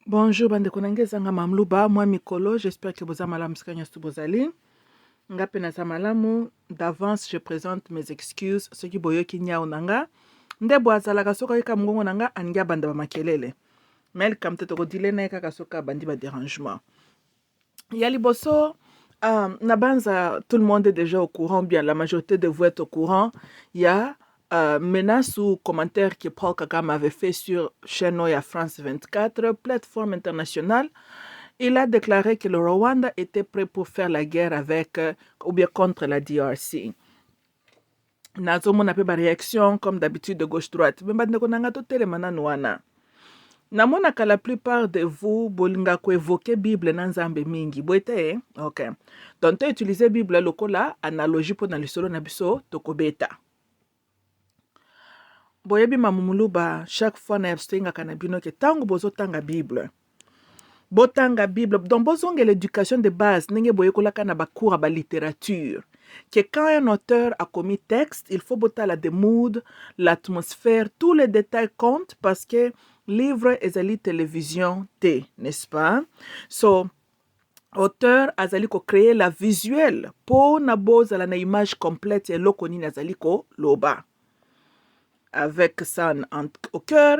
Bonjour bande konangezanga mamluba moi mikolo, j'espère que vous avez malamu bozali. Ngape na malamu d'avance je présente mes excuses ceux qui boyoki nyao nanga. Ndebo azalaka soka yeka mungongo nanga angia banda ba makelele. Mais comme te kodile na yeka soka bandi ba dérangement. Yali boso nabanza tout le monde est déjà au courant, bien la majorité de vous êtes au courant. Il y a menace ou commentaire que Paul Kagame avait fait sur chaîne Oya France 24, plateforme internationale. Il a déclaré que le Rwanda était prêt pour faire la guerre avec ou bien contre la DRC. Nazomona pe ba réaction comme d'habitude de gauche-droite. Mais bande konanga to telemana nuana. Namona que la plupart de vous bolinga ko évoquer Bible na nzambe mingi. Boete, OK. Donc tu utiliser Bible lokola analogie pour na lisolo na biso tokobeta. Boyebi mamumuluba chaque fois na abstenga kana bino ke tango bozo tanga Bible. Botanga Bible donc bozonge l'éducation de base nenge boyekola kana ba cours ba littérature. Que quand un auteur a commis texte, il faut botter la mood, l'atmosphère, tous les détails comptent parce que livre ezali télévision T, n'est-ce pas? So auteur azali ko créer la visuelle pour na bozala na image complète et lokoni azali ko loba. Avec ça au cœur,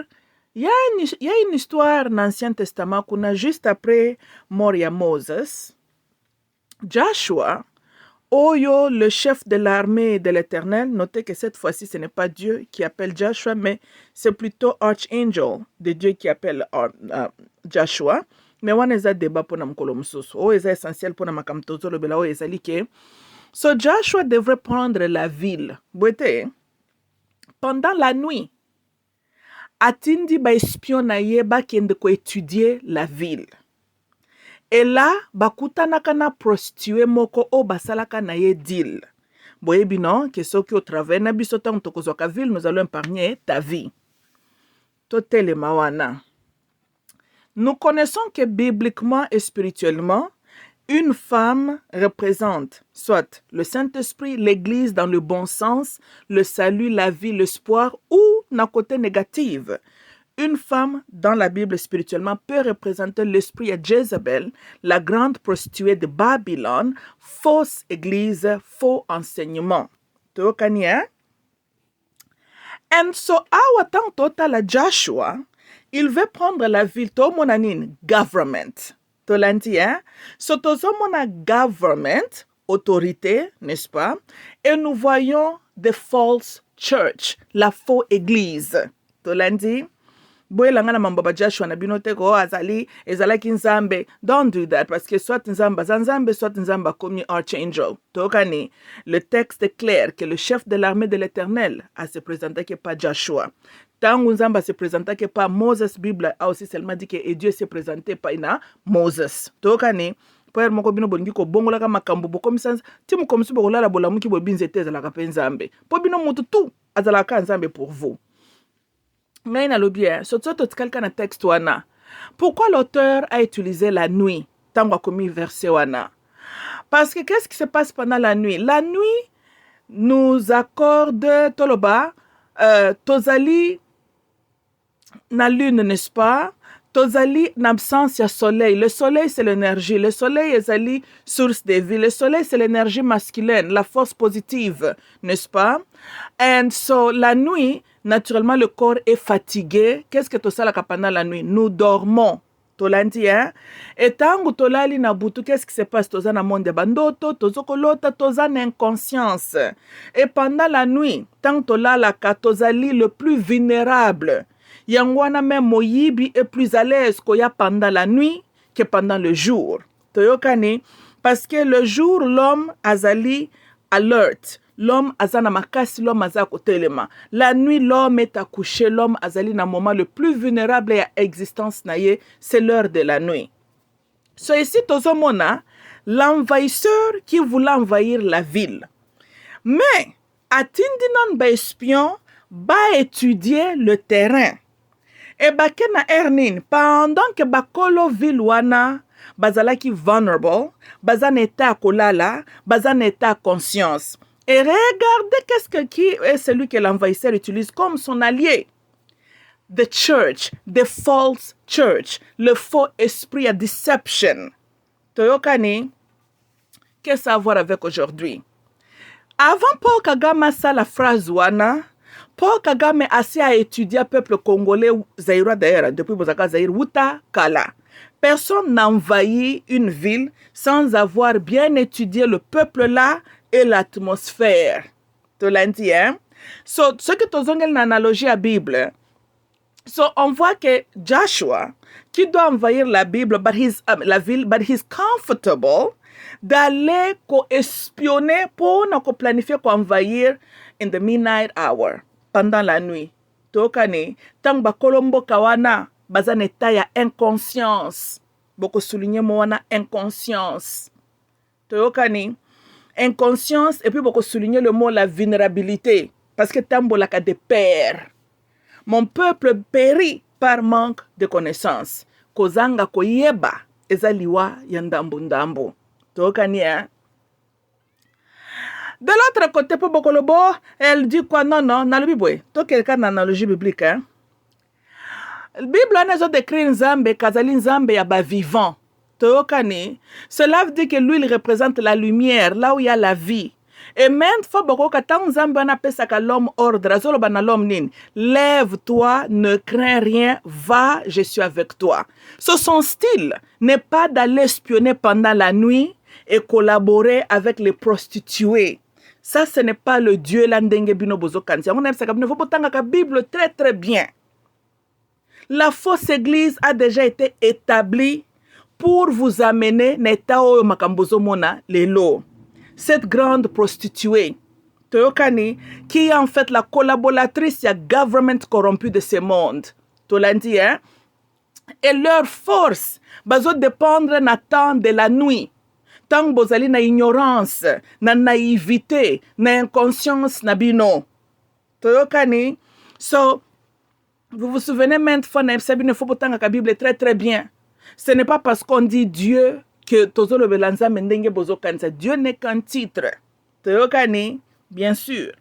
il y a une histoire dans l'Ancien Testament qu'on a juste après Moria Moses. Joshua, Oyo, le chef de l'armée de l'Éternel, notez que cette fois-ci, ce n'est pas Dieu qui appelle Joshua, mais c'est plutôt Archangel de Dieu qui appelle Joshua. Mais on a débat pour nous colomsoso. C'est essentiel pour nous makamtozo le bela o ezalike. So Joshua devrait prendre la ville. Boite. Pendant la nuit, atindi ba espion na ye ba kende ko étudier la ville. Et là, bakutanaka na prostituée moko o basalaka na ye deal. Boyebi non, que soki au travers na biso tango tokozwaka ville, nous allons épargner ta vie. Totele mawana. Nous connaissons que bibliquement et spirituellement, une femme représente soit le Saint-Esprit, l'Église dans le bon sens, le salut, la vie, l'espoir ou d'un côté négatif. Une femme dans la Bible spirituellement peut représenter l'esprit de Jézabel, la grande prostituée de Babylone, fausse église, faux enseignement. And so, awatang tota la Joshua, il veut prendre la ville, to monanin, government. So, tozomona government, autorité, n'est-ce pas? Et nous voyons the false church, la faux église. Tolandi? Boyelanga na mambaba Joshua na binote ko azali ezalaki nzambe. Don't do that parce que soit nzamba zanzambe soit nzamba comme archangel. Tokani, le texte est clair que le chef de l'armée de l'Éternel a se présenté que pas Joshua. Tangu nzamba se présenté que pas Moses, Bible a aussi seulement dit que Dieu se présenté pas ina Moses. Tokani, père moko bino bolingi ko bongola ka makambo bo comme ça timu comme si bokolala bolamuki bo binzete ezalaka pe nzambe. Po bino mutu tout azalaka nzambe pour vous. Mais texte wana. Pourquoi l'auteur a utilisé la nuit tant qu'on commis verset wana? Parce que qu'est-ce qui se passe pendant la nuit? La nuit nous accorde toloba tozali na lune, n'est-ce pas? Tozali n'absence ya soleil. Le soleil c'est l'énergie. Le soleil est source de vie. Le soleil c'est l'énergie masculine, la force positive, n'est-ce pas? And so la nuit, naturellement le corps est fatigué. Qu'est-ce que tu sais pendant la nuit? Nous dormons. Tolandi, hein? Et tangu tolali na butu, qu'est-ce qui se passe? Toza na monde bandoto, tozokolota, toza na inconscience. Et pendant la nuit, tangu tolalaka, tozali le plus vulnérable. Yangwana même moyibi est plus à l'aise qu'il y a pendant la nuit que pendant le jour. Toyokani, parce que le jour, l'homme azali alert. L'homme azana makasi, l'homme azako telema. La nuit, l'homme est accouché, l'homme azali na moment le plus vulnérable à l'existence naye, c'est l'heure de la nuit. So ici, tozomona, l'envahisseur qui voulait envahir la ville. Mais, atindinan ba espion, ba étudier le terrain. Et bakena ernin, pendant que bakolo ville wana, bazalaki vulnerable, bazan état kolala, bazan état conscience. Et regardez qu'est-ce que qui est celui que l'envahisseur utilise comme son allié. the church, the false church, le faux esprit à deception. Toyokani, qu'est-ce que ça a à voir avec aujourd'hui? Avant Paul Kagame ça la phrase wana, Paul Kagame assez à étudier le peuple congolais Zaïra d'ailleurs depuis Bozaka Zaïre Wuta Kala. Personne n'a envahi une ville sans avoir bien étudié le peuple là et l'atmosphère. Tu l'as dit, hein? So, ce que tu as une analogie à la Bible, so, on voit que Joshua, qui doit envahir la Bible, la ville, but he's comfortable d'aller espionner pour planifier envahir in the midnight hour, pendant la nuit. Tokane, tang ba kolombo kawana, bazan état ya inconscience. Boko souligner moana inconscience. Tokane, inconscience, et puis beaucoup souligner le mot la vulnérabilité. Parce que tambolaka de père. Mon peuple périt par manque de connaissances. Kozanga koyeba ezaliwa yandambu ndambu. Tokani, hein? De l'autre côté, pour Bokolobo, elle dit quoi? Non, dans le Bible. Toi, quelqu'un d'analogie biblique, hein? La Bible a décrit Nzambe, Kazali Nzambe yaba vivant. Tokani, cela veut dire que lui, il représente la lumière, là où il y a la vie. Et même fois beaucoup quand Nzambe on appelle ça que l'homme ordre, azolo bana l'homme nin, lève-toi, ne crains rien, va, je suis avec toi. Son style n'est pas d'aller espionner pendant la nuit et collaborer avec les prostituées. Ça, ce n'est pas le Dieu l'andenge bino bozo kansi. On aime ça comme ne faut pas tanga ka Bible très très bien. La fausse église a déjà été établie pour vous amener netao makambozo mona lelo. Cette grande prostituée, Toyokani, qui est en fait la collaboratrice du government corrompu de ce monde. Tolandi, hein? Et leur force, bazo dépendre na temps de la nuit. Tant bozali na ignorance, na naïveté, na inconscience na bino. Toyokani, so, vous vous souvenez maintes fois, il ne faut pas que la Bible est très très bien. Ce n'est pas parce qu'on dit Dieu que tozo le belanza mendenge bozo kansa. Dieu n'est qu'un titre. Toyokani, bien sûr.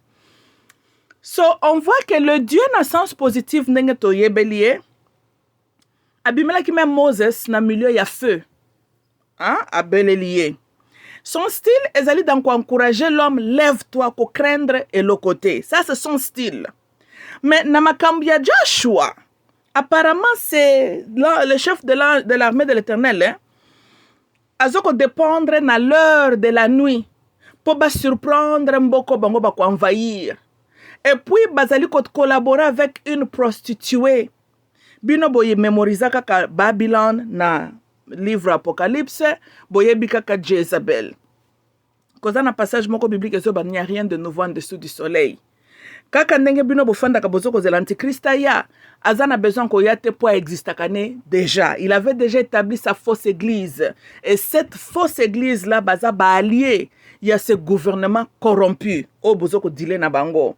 So, on voit que le Dieu n'a sens positif nenge toyebelie. Abimela qui même Moses na milieu ya feu. Hein? Abelelie. Son style est allé dans quoi encourager l'homme, lève-toi, pour craindre et le côté. Ça, c'est son style. Mais Namakambia Joshua, apparemment, c'est le chef de l'armée de l'Éternel. Hein? Azoko dépendre na l'heure de la nuit pour surprendre Mboko Bango Bako envahir. Et puis, bazali collaborer avec une prostituée. Bino boye mémoriser kaka Babylone na livre Apocalypse, boye bikaka Jezabel. Cause un passage moko biblique, il n'y a rien de nouveau en dessous du soleil. Kaka ndenge bino bofanda kabozo koze l'antichrist ya, azana besoin ko yate po exista kane déjà. Il avait déjà établi sa fausse église. Et cette fausse église là baza ba allié, il y a ce gouvernement corrompu au bozo ko dile na bango.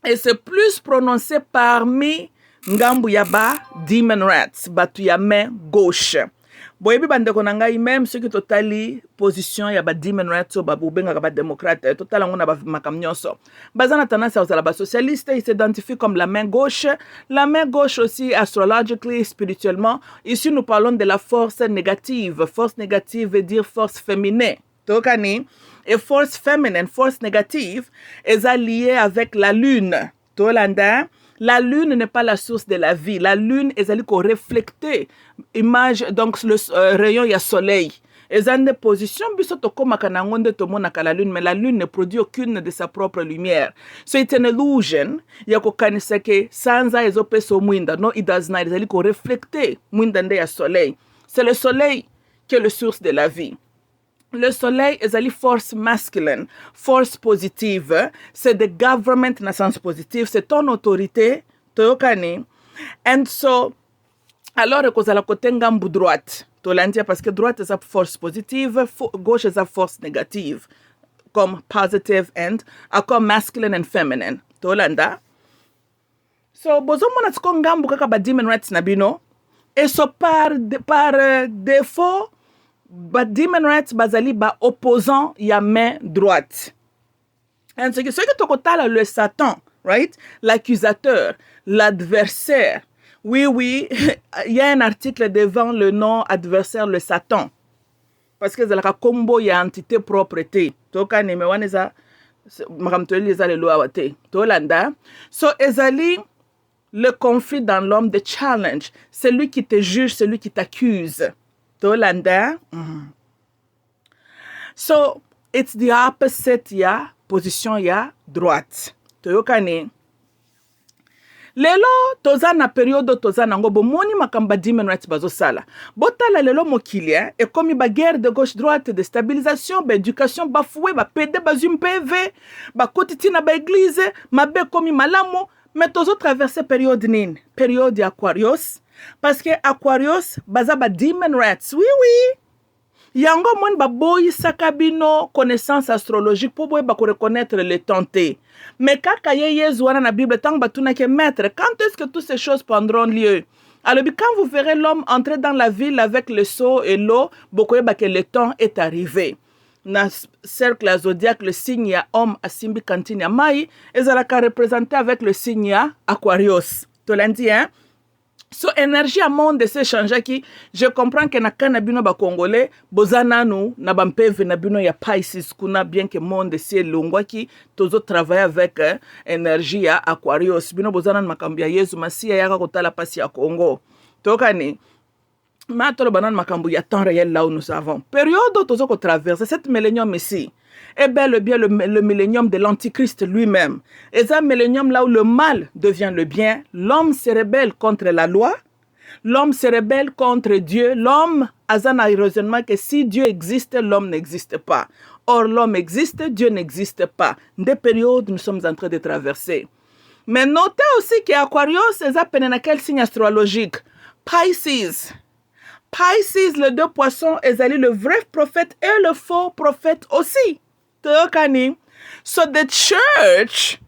Et c'est plus prononcé parmi ngambu yaba demon rats, batu ya main gauche. Boyebi bandeko nangai même ceux qui totali position ya ba demon rats ba bubenga ba démocrate total ngona ba makam nyonso. Bazana tendance à ba socialiste, ils s'identifient comme la main gauche. La main gauche aussi astrologically, spirituellement. Ici nous parlons de la force négative. Force négative veut dire force féminine. Tokani et force féminine, force négative est liée avec la lune. Tolanda. La lune n'est pas la source de la vie. La lune est allée refléter image, donc le rayon, il y a soleil. Et dans des positions, la lune, mais la lune ne produit aucune de sa propre lumière. So it's an illusion. Il y a que sans ezopeso mwinda. No, it does not. Il allait refléter mwinda de ya soleil. C'est le soleil qui est la source de la vie. Le soleil est une force masculine, force positive. C'est the government dans le sens positif. C'est ton autorité, Toyokani. And so, alors, que la côté ngambu droite, Tolandia, parce que droite est une force positive, gauche est une force négative, comme positive and, comme masculine and feminine. Tolanda. So, bozo mona tiko ngambu kaka ba demon rats na bino. Et so par défaut, ba demon rats bazali ba opposant ya main droite. Et ce qui tokotala le Satan, right? L'accusateur. l'adversaire. Oui, oui, il y a un article devant le nom adversaire, le Satan. Parce que c'est la combo, il y a entité propreté. Toka nemewaneza, makamtoli les ale loawate. Tolanda. So, ezali, le conflit dans l'homme, the challenge. C'est lui qui te juge, c'est lui qui t'accuse. Tolanda. So, it's the opposite, ya position ya droite. Toyokane. Lelo toza na periode toza nango bomoni makamba human rights bazosala. Botala lelo mokili et comme ba guerre de gauche droite, déstabilisation, ba éducation bafoué, ba PD bazum PV, ba kotitina ba église, mabe komi malamo, mais tozo traverser période nini? Période Aquarius parce que Aquarius baza ba human rights. Oui oui. Yango mon baboyi sakabino connaissance astrologique pour boy ba ko reconnaître les tentés. Mais kaka yezu wana na Bible tang batuna ke maître, quand est-ce que toutes ces choses prendront lieu? Alors quand vous verrez l'homme entrer dans la ville avec le seau et l'eau, bokoye ba que le temps est arrivé. Na cercle zodiaque le signe ya homme asimbi kantine ya mai ezalaka représenté avec le signe ya Aquarius. Tolandi hein? So énergie à monde de s'échanger qui je comprends que na kanabino ba congolais bozana nou na bampeve na bino ya Pisces kuna bien que monde c'est longwa qui tozo travailler avec énergie à Aquarius bino bozana na makambi ya Yesu masia ya kotala pasi ya Congo tokani matolo banan makambu ya temps réel là où nous avons période tozo ko traverser cette millénium ici. Eh bien, le millénium de l'Antichrist lui-même. Et ça, millénium là où le mal devient le bien, l'homme se rebelle contre la loi, l'homme se rebelle contre Dieu, l'homme a un raisonnement que si Dieu existe, l'homme n'existe pas. Or, l'homme existe, Dieu n'existe pas. Des périodes nous sommes en train de traverser. Mais notez aussi qu'Aquarius est appelé dans quel signe astrologique? Pisces. Pisces, les deux poissons, est le vrai prophète et le faux prophète aussi. So the church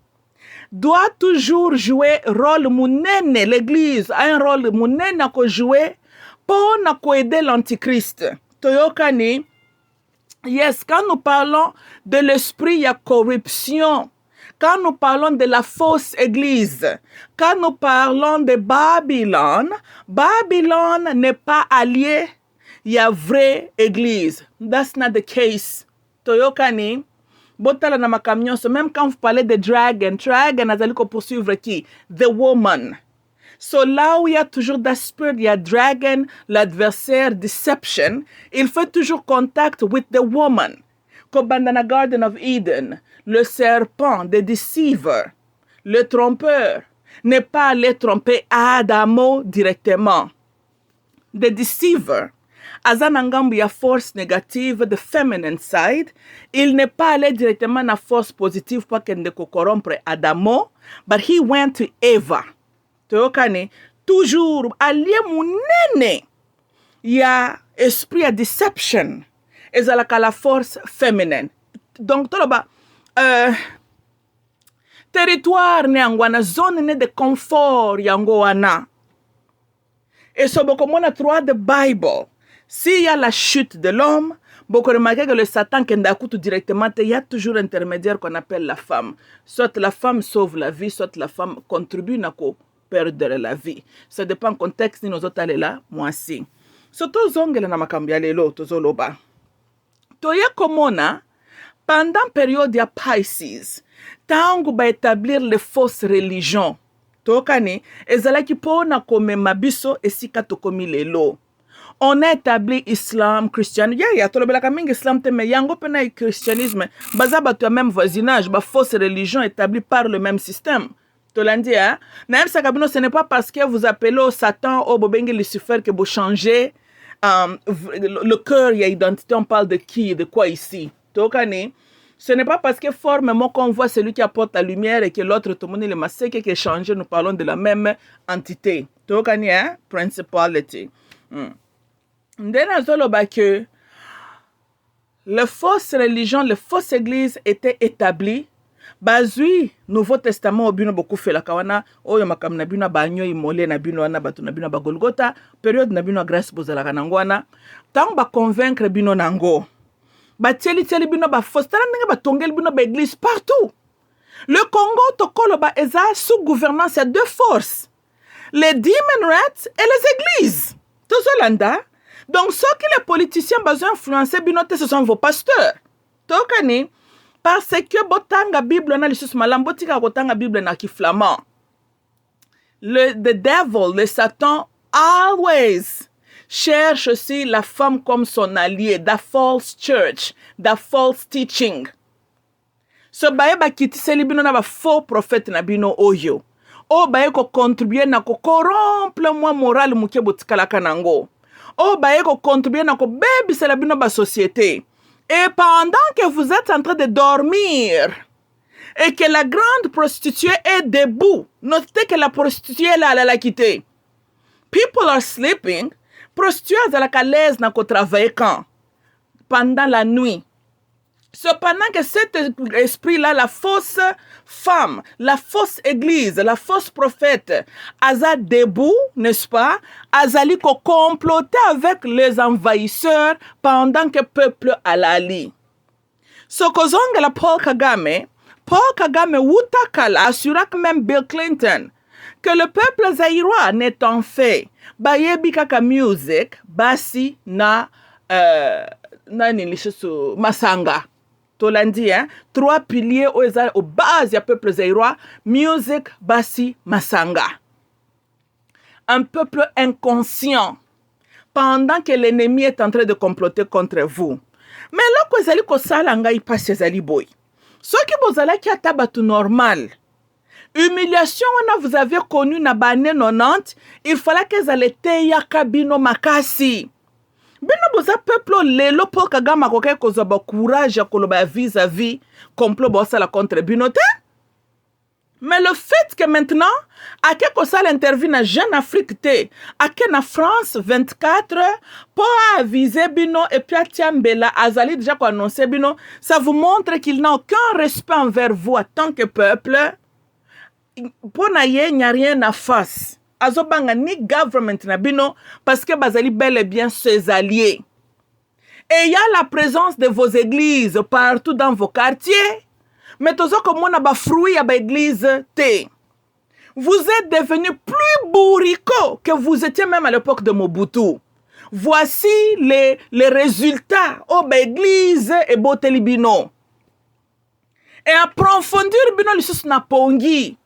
doit toujours jouer rôle munene. L'église a un rôle munene à jouer pour aider l'antichrist. Toyokani, yes, quand nous parlons de l'esprit, il y a corruption. Quand nous parlons de la fausse église, quand nous parlons de Babylone, Babylone n'est pas allié. Il y a vraie église. That's not the case. Toyokani, botala na makamion, même quand vous parlez de dragon azali ko poursuivre qui? The woman. So là où il y a toujours d'aspect, il y a dragon, l'adversaire, deception, il fait toujours contact with the woman. Comme dans la Garden of Eden, le serpent, the deceiver, le trompeur, n'est pas allé tromper Adamo directement. The deceiver, Azanangambu ya force négative, the feminine side, il n'est pas allé directement na force positive pour qu'il ne corrompre Adamo, but he went to Eva. Toyokane, toujours allié munene, ya esprit à deception, ezalaka la force féminine. Donc, toloba, territoire ne angwana, zone ne de confort yango wana. Et so boko mona trois de Bible. S'il y a la chute de l'homme, beaucoup remarquez que le Satan qui est directement, il y a toujours un intermédiaire qu'on appelle la femme. Soit la femme sauve la vie, soit la femme contribue à perdre la vie. Ça dépend du contexte de nos autres là, moi aussi. Surtout zongela na makambia lelo tozoloba. Toya komona pendant période ya Pisces, tangu ba établir les fausses religions. Tokani ezalaki pona komema biso esika tokomi lelo. On a établi islam, christianisme. Il y a tout le islam, mais yango pena et christianisme. Bazaba tu as même voisinage, ba fausse religion établie par le même système. Tu l'as dit, hein? Même ça, ce n'est pas parce que vous appelez au Satan, au Bobengue Lucifer que vous changez le cœur et l'identité. On parle de qui, de quoi ici. Ce n'est pas parce que formellement qu'on voit celui qui apporte la lumière et que l'autre, tout le monde, le masque qui est changé, nous parlons de la même entité. Tu hein? Principality. Ndena zoloba que les fausses religions, les fausses églises étaient établies. Bazui Nouveau Testament obino beaucoup fait la kawana oyo makam na bino banyo imole na bino wana batu na bino ba Golgotha période na bino grâce bozala kanangwana tant ba convaincre bino nango ba tieli bino ba fausse tala ndenge ba tongeli bino ba église partout Le Congo tokoloba eza sous gouvernance ya deux forces, les demon rats et les églises. Tozolanda. Donc ceux qui les politiciens besoin influencer binote, ce sont vos pasteurs. Tokani parce que botanga Bible na lisus malam botika kotanga Bible na ki flamand. The devil, le Satan always cherche aussi la femme comme son allié, the false church, the false teaching. So baye ba kitiseli bino na ba faux prophète na bino oyo. O baye ko contribuer na ko corrompre moi moral muke botikalaka nango. O baye ko contribuer na ko bebisela bino ba société. Et pendant que vous êtes en train de dormir et que la grande prostituée est debout, notez que la prostituée là, elle a quitté. People are sleeping. Prostituée à la calaise n'a qu'au travailler quand? Pendant la nuit. Cependant que cet esprit-là, la fausse femme, la fausse église, la fausse prophète, aza debout, n'est-ce pas? Azali ko comploter avec les envahisseurs pendant que le peuple alali. Sokozonga la Paul Kagame wutakala assura que même Bill Clinton que le peuple zaïrois n'est en fait bayebi kaka music basi na nani lishusu masanga. Tolandi, hein? 3 piliers aux bases du peuple zaïrois, musique, basi, masanga. Un peuple inconscient pendant que l'ennemi est en train de comploter contre vous. Mais là, vous allez ko salanga y passe zali boy. Ce qui vous allez qui a tout normal. Humiliation, vous avez connu na bané 90, il fallait que vous allez te yakabino makasi. Bino boza peuple lelo po Kagame koke kozoba courage koloba vis-à-vis complot bossa la contre binote. Mais le fait que maintenant à quelque ça l'interview na Jeune Afrique te à na France 24 pour aviser bino et puis Tiambela Azali déjà ko annoncer bino, ça vous montre qu'il n'a aucun respect envers vous en tant que peuple. Pour naye n'y a rien à face. Azobanga ni government na bino parce que bazali bel et bien ses alliés. Et il y a la présence de vos églises partout dans vos quartiers. Mais tozo comme on a ba fruit ya ba église te. Vous êtes devenus plus bourricots que vous étiez même à l'époque de Mobutu. Voici les résultats au ba église et boteli bino. Et approfondir bino lisus na pongi.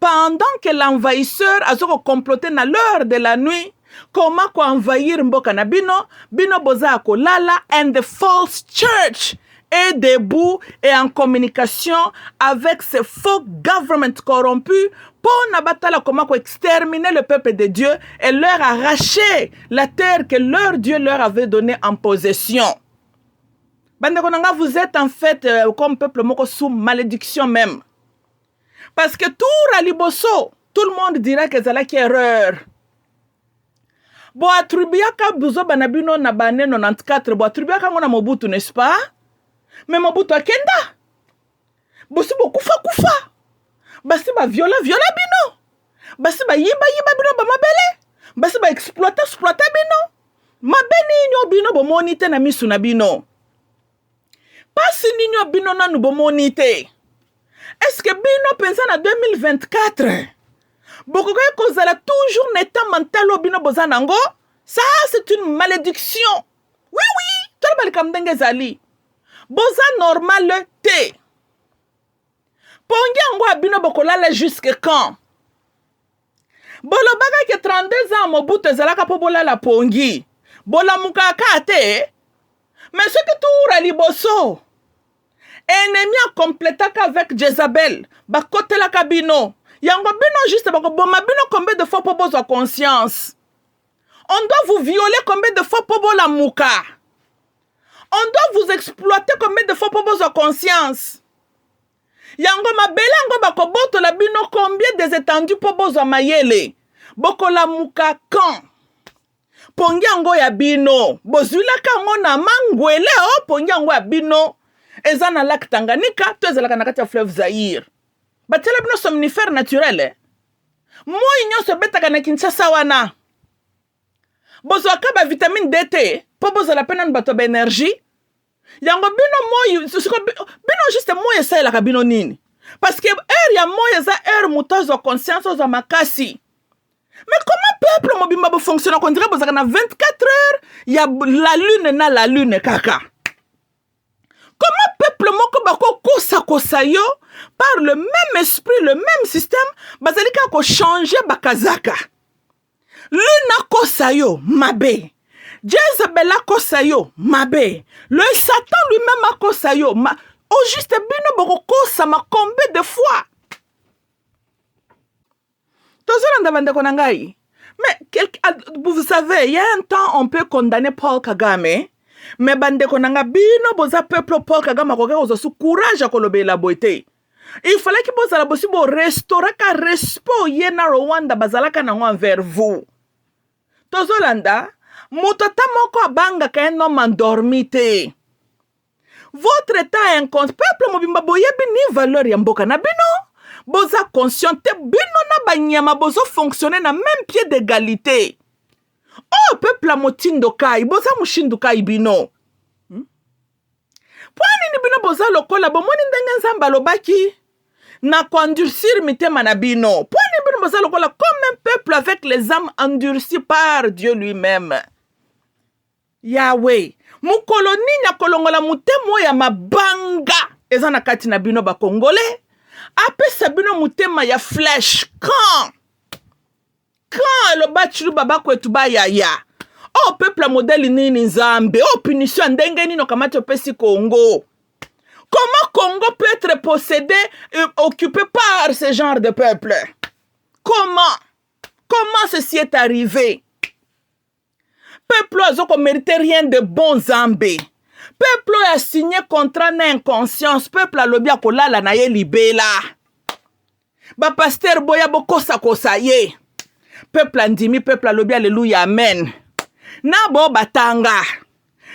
Pendant que l'envahisseur a comploté na l'heure de la nuit, comment ko envahir mboka na bino boza ko lala, and the false church est debout et en communication avec ces faux government corrompus pour nabatala comment ko exterminer le peuple de Dieu et leur arracher la terre que leur Dieu leur avait donnée en possession. Bandekonanga, vous êtes en fait comme peuple moko sous malédiction même. Parce que tout raliboso, tout le monde dira que c'est la erreur. Bo attribuer ka buzo banabino na bané 94, bo attribuer ka ngona Mobutu, n'est-ce pas? Mais Mobutu akenda. Bosi bo kufa. Basi ba viola bino. Basi ba yiba bino ba mabele. Basi ba exploiter bino. Mabeni nyo bino bo monite na misu na bino. Pasi nyo bino na nubo monite. Est-ce que bino pense en 2024? Beaucoup de causes la toujours n'étant mental au bino bozanango. Ça c'est une malédiction. Oui. Tout le monde comme dengue zali. Boza normal te. Pongi ango bino bokolala jusque quand? Bolo baga ke 32 ans Mobutu zalaka po bola la pongi. Bola mukaka te. Mais ce que tout raliboso. Ennemi a complété avec Jezabel. Ba kote la kabino. Yango bino juste bako boma bino combien de fois pour votre conscience. On doit vous violer combien de fois pour la mouka. On doit vous exploiter combien de fois pour votre conscience. Yango mabela yango bako boto la bino combien des étendues pour votre mayele. Boko la mouka quand. Pongi yango ya bino. Bozula kango na mangwele o pongi yango ya bino. Ezana lac Tanganyika, tu es la kanakati fleuve Zaïre. Batela bino somnifère naturel. Moi inyo se beta kana Kinshasa wana. Bozo akaba vitamine D T, po bozo la peine bato ba énergie. Yango bino moi bino juste moi esa la kabino nini. Parce que heure ya moya za heure mutazo conscience za makasi. Mais comment peuple mobimba bo fonctionne on dirait bozaka na 24 heures ya la lune kaka. Comment peuple moko bako kosa yo par le même esprit, le même système, bazalika ko changer bakazaka. Luna kosa yo mabe. Jezebel a kosa yo mabe. Le Satan lui-même a kosa yo ma. Au juste bino boko kosa ma combien de fois. Mais vous savez, il y a un temps on peut condamner Paul Kagame. Mais bande konanga bino boza peuple Paul Kagame koka ozo courage akolobe la beauté. Il fallait que bozala bosi bo restaurer ka respo yena Rwanda bazalaka na envers vous. Tozolanda mutata moko abanga ka un homme endormi te. Votre état inconscient peuple mobimba boyebi ni valeur ya mboka na bino. Boza conscient te bino na banyama bozo fonctionner na même pied d'égalité. Oh peuple la motindo kai boza mushindu kai bino. Pwani ni bino boza lokola bomoni ndenge nzamba lobaki na endurcir mitema na bino. Pwani bino boza lokola comme un peuple avec les âmes endurcies par Dieu lui-même. Yahweh mukoloni nya kolongola mutemo ya mabanga eza na kati na bino ba congolais apesa bino mutema ya flèche quand le bachilu baba kwetu ba yaya. Oh peuple modèle nini nzambe. Oh punition ndenge nino kamati opesi Congo. Comment Congo peut être possédé occupé par ce genre de peuple? Comment ceci est arrivé? Peuple azoko mérite rien de bon Zambé. Peuple a signé contrat na inconscience. Peuple a lobi akolala na ye libela. Ba pasteur boya bokosa kosa ye. Peuple andimi, peuple a lobi alléluia amen. Na bo batanga.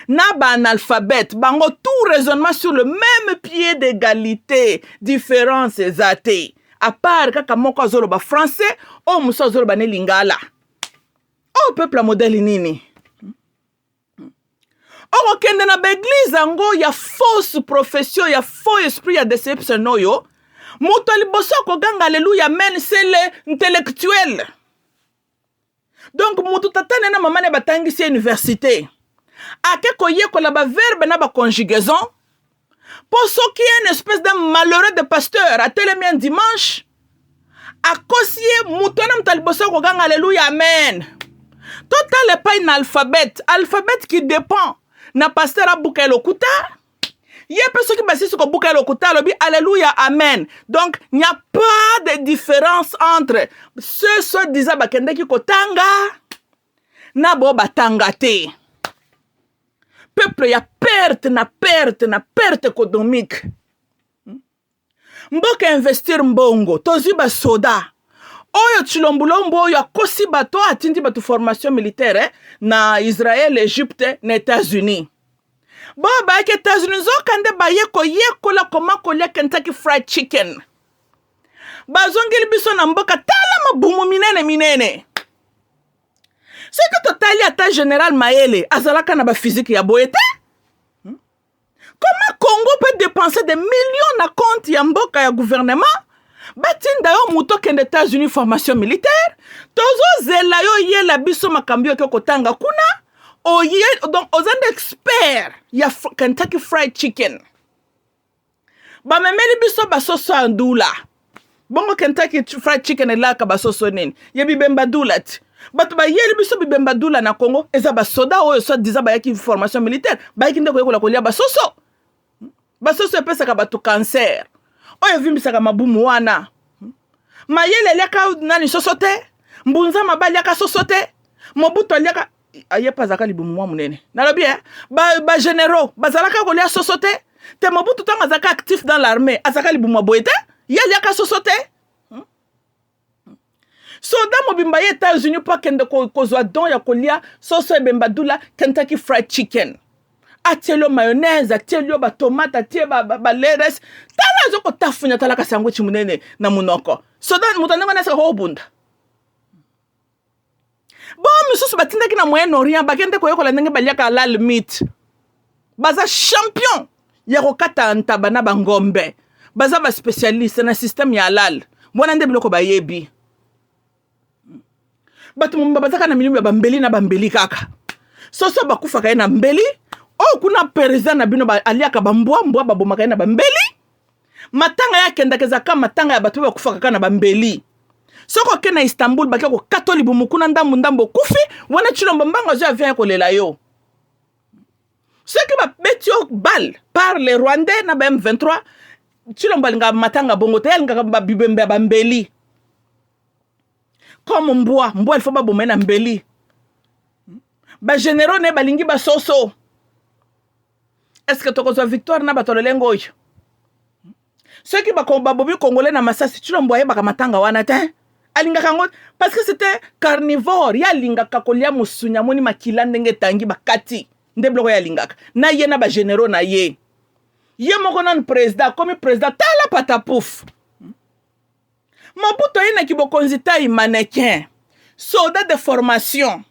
Na ba analphabète. Bango tout raisonnement sur le même pied d'égalité. Différence ezate. À part kaka moko azoloba français, o muso azoloba ne lingala. Oh peuple a modèle nini. Oko kende na l'église ango ya fausse profession, ya faux esprit, ya déception noyo. Muto liboso ko ganga alléluia amen, c'est l'intellectuel. Donc mutu tatane na mamane batangisi université. Ake koye ko la ba verbe na ba conjugaison. Pour ceux qui est une espèce de malheureux de pasteur à tel un dimanche. A kosiye mutu na mtaliboso ko ganga alléluia amen. Total n'est pas un alphabet. Alphabet qui dépend. Na pasteur a bouquet lokuta. Y'a personne qui bâtit sur bouquet lokuta. Alléluia, amen. Donc, il n'y a pas de différence entre ceux disant bakende ki kotanga. Na bo batanga te. Peuple ya perte économique. Mboka investir mbongo. Tozi ba soda. Oyo Chilombulombo oyo akosi bato atindi bato formation militaire na Israël, Égypte, na États-Unis. Bo ba ke États-Unis zo kande ba yeko la koma kolia Kentucky Fried Chicken. Ba zongeli biso na mboka tala mabumu minene. C'est que totali ata général Maele azalaka na ba physique ya boete. Comment Congo peut dépenser des millions na compte ya mboka ya gouvernement? Batinda yo muto kende États-Unis formation militaire. Tozo zela yo ye la biso makambio kyoko tanga kuna. Oye donc ozan expert ya Kentucky Fried Chicken. Ba memeli biso basoso andula. Bongo Kentucky Fried Chicken elaka basoso nini. Ye bibemba dulat. Bato ba yeli biso bibemba dula na Congo eza basoda oyo so diza ba yaki formation militaire. Ba yaki ndeko yekola kolia basoso. Basoso epesaka bato cancer. Oyo vimbisaka mabumu wana. Mayele liaka nani sosote. Mbunza mabali liaka sosote. Mobuto liaka ayepa zaka libumu mwa munene. Nalobi ba généraux bazalaka kolia sosote. Te Mobutu tanga zaka actif dans l'armée. Azaka libumu boete. Ya liaka sosote. Soda mobimba ye États-Unis pa kende kozwa don ya kolia soso ebemba dula Kentucky Fried Chicken. Atielo mayonnaise, atielo ba tomate, atielo ba lettuce. Tala zoko tafunya tala ka sandwich munene na munoko. Soda mutanenga na saka hobunda. Bo misusu batinda kina Moyen-Orient bakende koyokola ndenge baliaka halal meat. Baza champion ya kokata ntaba na bangombe. baza ba spécialiste na système ya halal bona nde biloko bayebi bato mumba bazaka na milimu ya bambeli na bambeli kaka soso bakufaka ye na mbeli kuna président na bino aliaka bambwa babomaka ye na bambeli matanga ya kendakeza ka matanga ya bato bakufaka ka na bambeli soko ke na Istanbul bakia ko katoli bumukuna ndambo kufi wana Chilombo Mbango zo vient kolela yo ce qui va mettre yo balle par les Rwandais na M23 Chilombo linga matanga bongo te linga babibembe bambeli comme mbwa il faut ba bomena mbeli ba généraux ne balingi ba soso est-ce que tokozwa victoire na batolelengo yo ceux qui ba bobi congolais na Masasi Chilombo yebaka matanga wana te alinga kango parce que c'était carnivore ya lingaka kolia musunya moni makila ndenge tangi bakati nde bloko ya lingaka na ye na ba généraux na ye moko non président comme président tala patapouf Mobutu yena kibokonzi tayi mannequin soldat de formation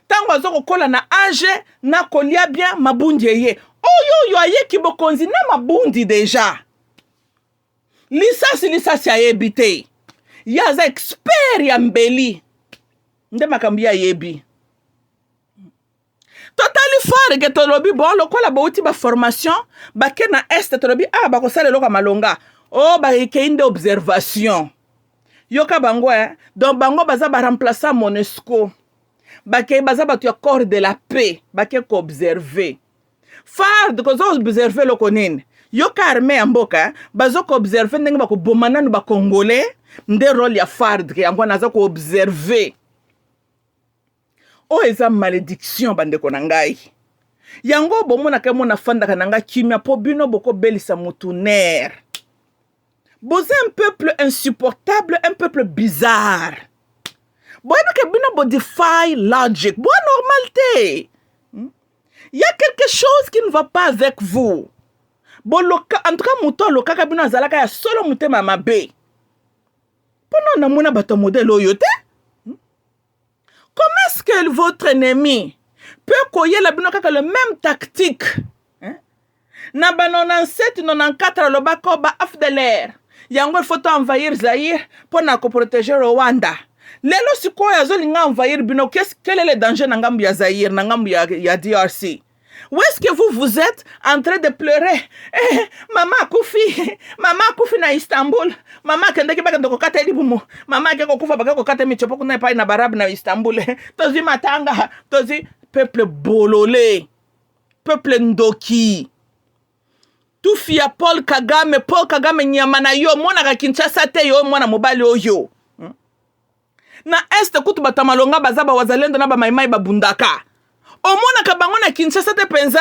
tango azoko kola na âge na kolia bien mabundi ye oyo aye kibokonzi na mabundi déjà lisasi ayebite yaza expert ya mbeli nde makambi ayebi totali fare ke tolobi bon lokola bauti ba formation bake na est tolobi bakosala loka malonga bakei nde observation yoka bango donc bango baza ba remplacer MONUSCO bakei baza batu ya corps de la paix bake ko observer FARD kozo observer loko nini yoka armée ya mboka bazo ko observer ndenge bakobomana no ba congolais nde rôle ya FARD ke yango naza ko observer eza malédiction bandeko na ngai yango bomona ke mona fandaka na nga kimia po bino boko belisa mutu ner boza un peuple insupportable, un peuple bizarre boyeba ke bino bo defy logic bo normalité il y a quelque chose qui ne va pas avec vous boloka en tout cas muto lokaka bino azalaka ya solo mutema mabe pono na mona bato modèle oyo te. Comment est-ce que votre ennemi peut koyer la binokaka le même tactique? Na ba 97, 94 lobako ba FDLR. Yango il faut envahir Zaïre pour na ko protéger Rwanda. Lelo sikoyo azolinga envahir bino quel est le danger na ngambu ya Zaïre na ngambu ya DRC? Où est-ce que vous êtes en train de pleurer? Maman Koufi na Istanbul. Maman kende kibaka ndoko kata elibumu. Maman ke kokufa baka kokata michopo kuna pa na barab na Istanbul. Tozi matanga, tozi peuple bololé. Peuple ndoki. Tufi ya Paul Kagame nyama na yo mwana ka Kinshasa te yo mwana mobali oyo. Na este kutu batamalonga bazaba wazalendo na ba maimai babundaka. Omona kabango na Kinshasa te penza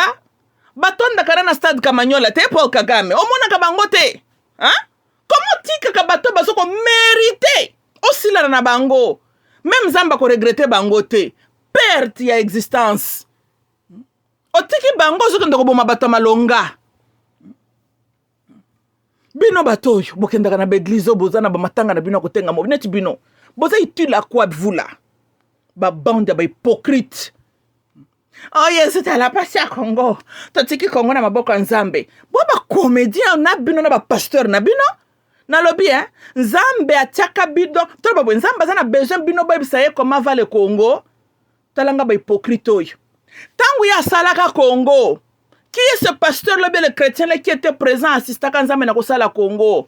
batonda kana na stade Kamanyola te Paul Kagame omona kabango te comment tika ka bato bazoko mériter osila na bango même zamba ko regretter bango te perte ya existence otiki bango zoko ndoko boma bato malonga bino bato yo bokendaka na beglize bozana ba matanga na bino kotenga mo neti bino boza itula kwa bvula ba bande ba hypocrite. Oh yes, c'était la passe à Congo. Totiki Congo na maboko nzambe. Boba comédien na bino na ba pasteur na bino. Na lobi nzambe atiaka bido. To babo nzambe za na besoin bino ba bisaye comment va le Congo. Talanga ba hypocrite oyo. Tangu ya salaka Congo. Qui est ce pasteur le chrétien qui était présent assistaka nzambe na kosala Congo?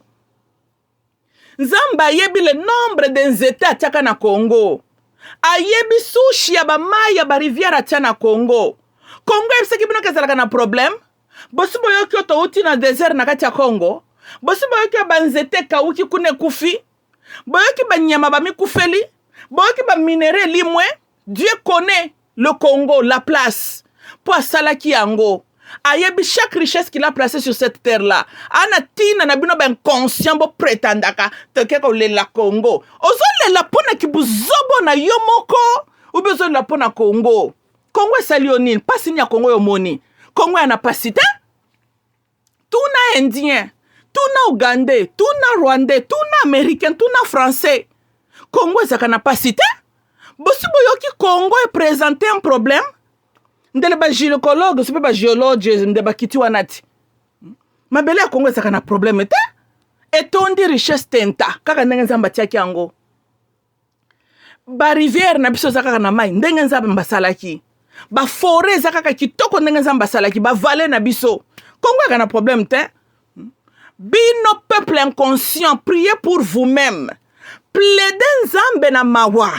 Nzambe yebi le nombre d'enzete atiaka na Congo. Ayebi sushi ya ba mai ya ba rivière atia na Congo. Congo ebiseki bino kezalaka na problème. Bosi boyoki oto uti na désert na kati ya Congo. Bosi boyoki ba nzete kauki kune kufi. Boyoki ba nyama ba mikufeli. Boyoki ba minéraux limwe. Dieu connaît le Congo, la place. Po asalaki yango. Ayebi chaque richesse qu'il a placée sur cette terre-là. Ana tina na bino ben conscient bo pretendaka teke ko le la Congo. Ozo le la pona ki buzobo na yomoko. Ou bezo la pona Congo. Congo salionine, pas signa Congo yomoni. Congo yana pasita. Tuna indien, tuna ougandais, tuna rwandais, tuna américain, tuna français. Congo ezaka pasita. Bosi boyoki Congo est présenté un problème. Ndele ba gynécologue, c'est pas ba géologue, ndele ba kiti wanati. mabele ya Congo ezaka na problème te etondi richesse tenta kaka ndenge nzambe atiaki yango ba rivière na biso ezaka na mai ndenge nzambe basalaki ba forêt ezaka kaka kitoko ndenge nzambe basalaki ba vallée na biso Congo ezaka na problème te bino peuple inconscient priez pour vous-même plaidez nzambe na mawa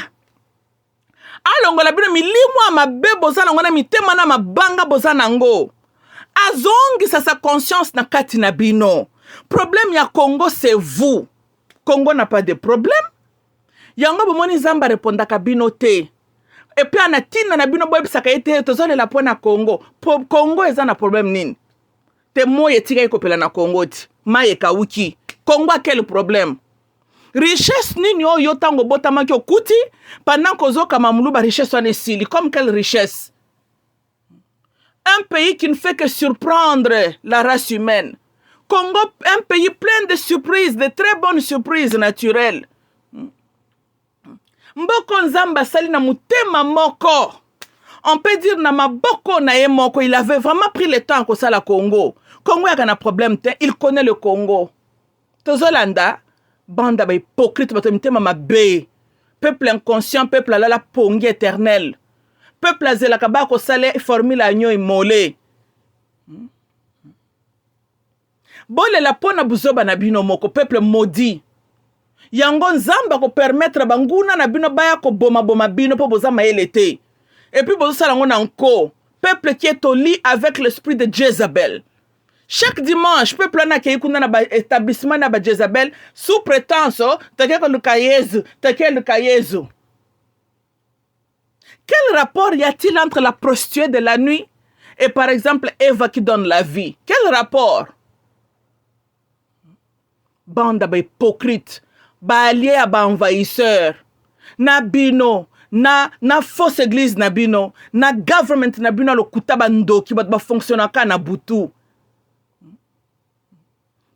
alongola bino milimo ya mabe boza nango na mitema na mabanga boza nango azongisa sa conscience na kati na bino. Problème ya Congo c'est vous. Congo n'a pas de problème. Yango bomoni nzamba répondaka bino te. Et puis anatina na bino boyebisaka ete tozolela po na Congo. Congo eza na problème nini? Te moye tika ekopela na Congo ti. Maye kawuki. Congo a quel problème? Richesse nini oyo tango botamaki okuti pendant kozoka mamulu ba richesse wana esili. Comme quelle richesse? Un pays qui ne fait que surprendre la race humaine. Congo, un pays plein de surprises, de très bonnes surprises naturelles. Mboko nzamba sali na mutema moko. On peut dire na maboko na ye moko. Il avait vraiment pris le temps pour ça la Congo. Congo y'a un problème, il connaît le Congo. Tozolanda, banda ba hypocrite, batomite mama be. Peuple inconscient, peuple ala la pongi éternel. Peuple azela kabako sale formule agneau imolé. Bole la pona buzoba na bino moko peuple maudit. Yango nzamba ko permettre banguna na bino baya ko boma bino po boza maelete. Et puis bozo sala ngona nko peuple qui est au lit avec l'esprit de Jézabel. Chaque dimanche peuple na ke ikuna na ba établissement na ba Jézabel sous prétence takeko lukayezu, takeko lukayezu. Quel rapport y a-t-il entre la prostituée de la nuit et par exemple Eva qui donne la vie? Quel rapport? Bande ba hypocrite, ba allié à ba envahisseur, na bino, na fausse église na bino, na government na bino lo kutaba ndoki ba fonctionnaka na butu.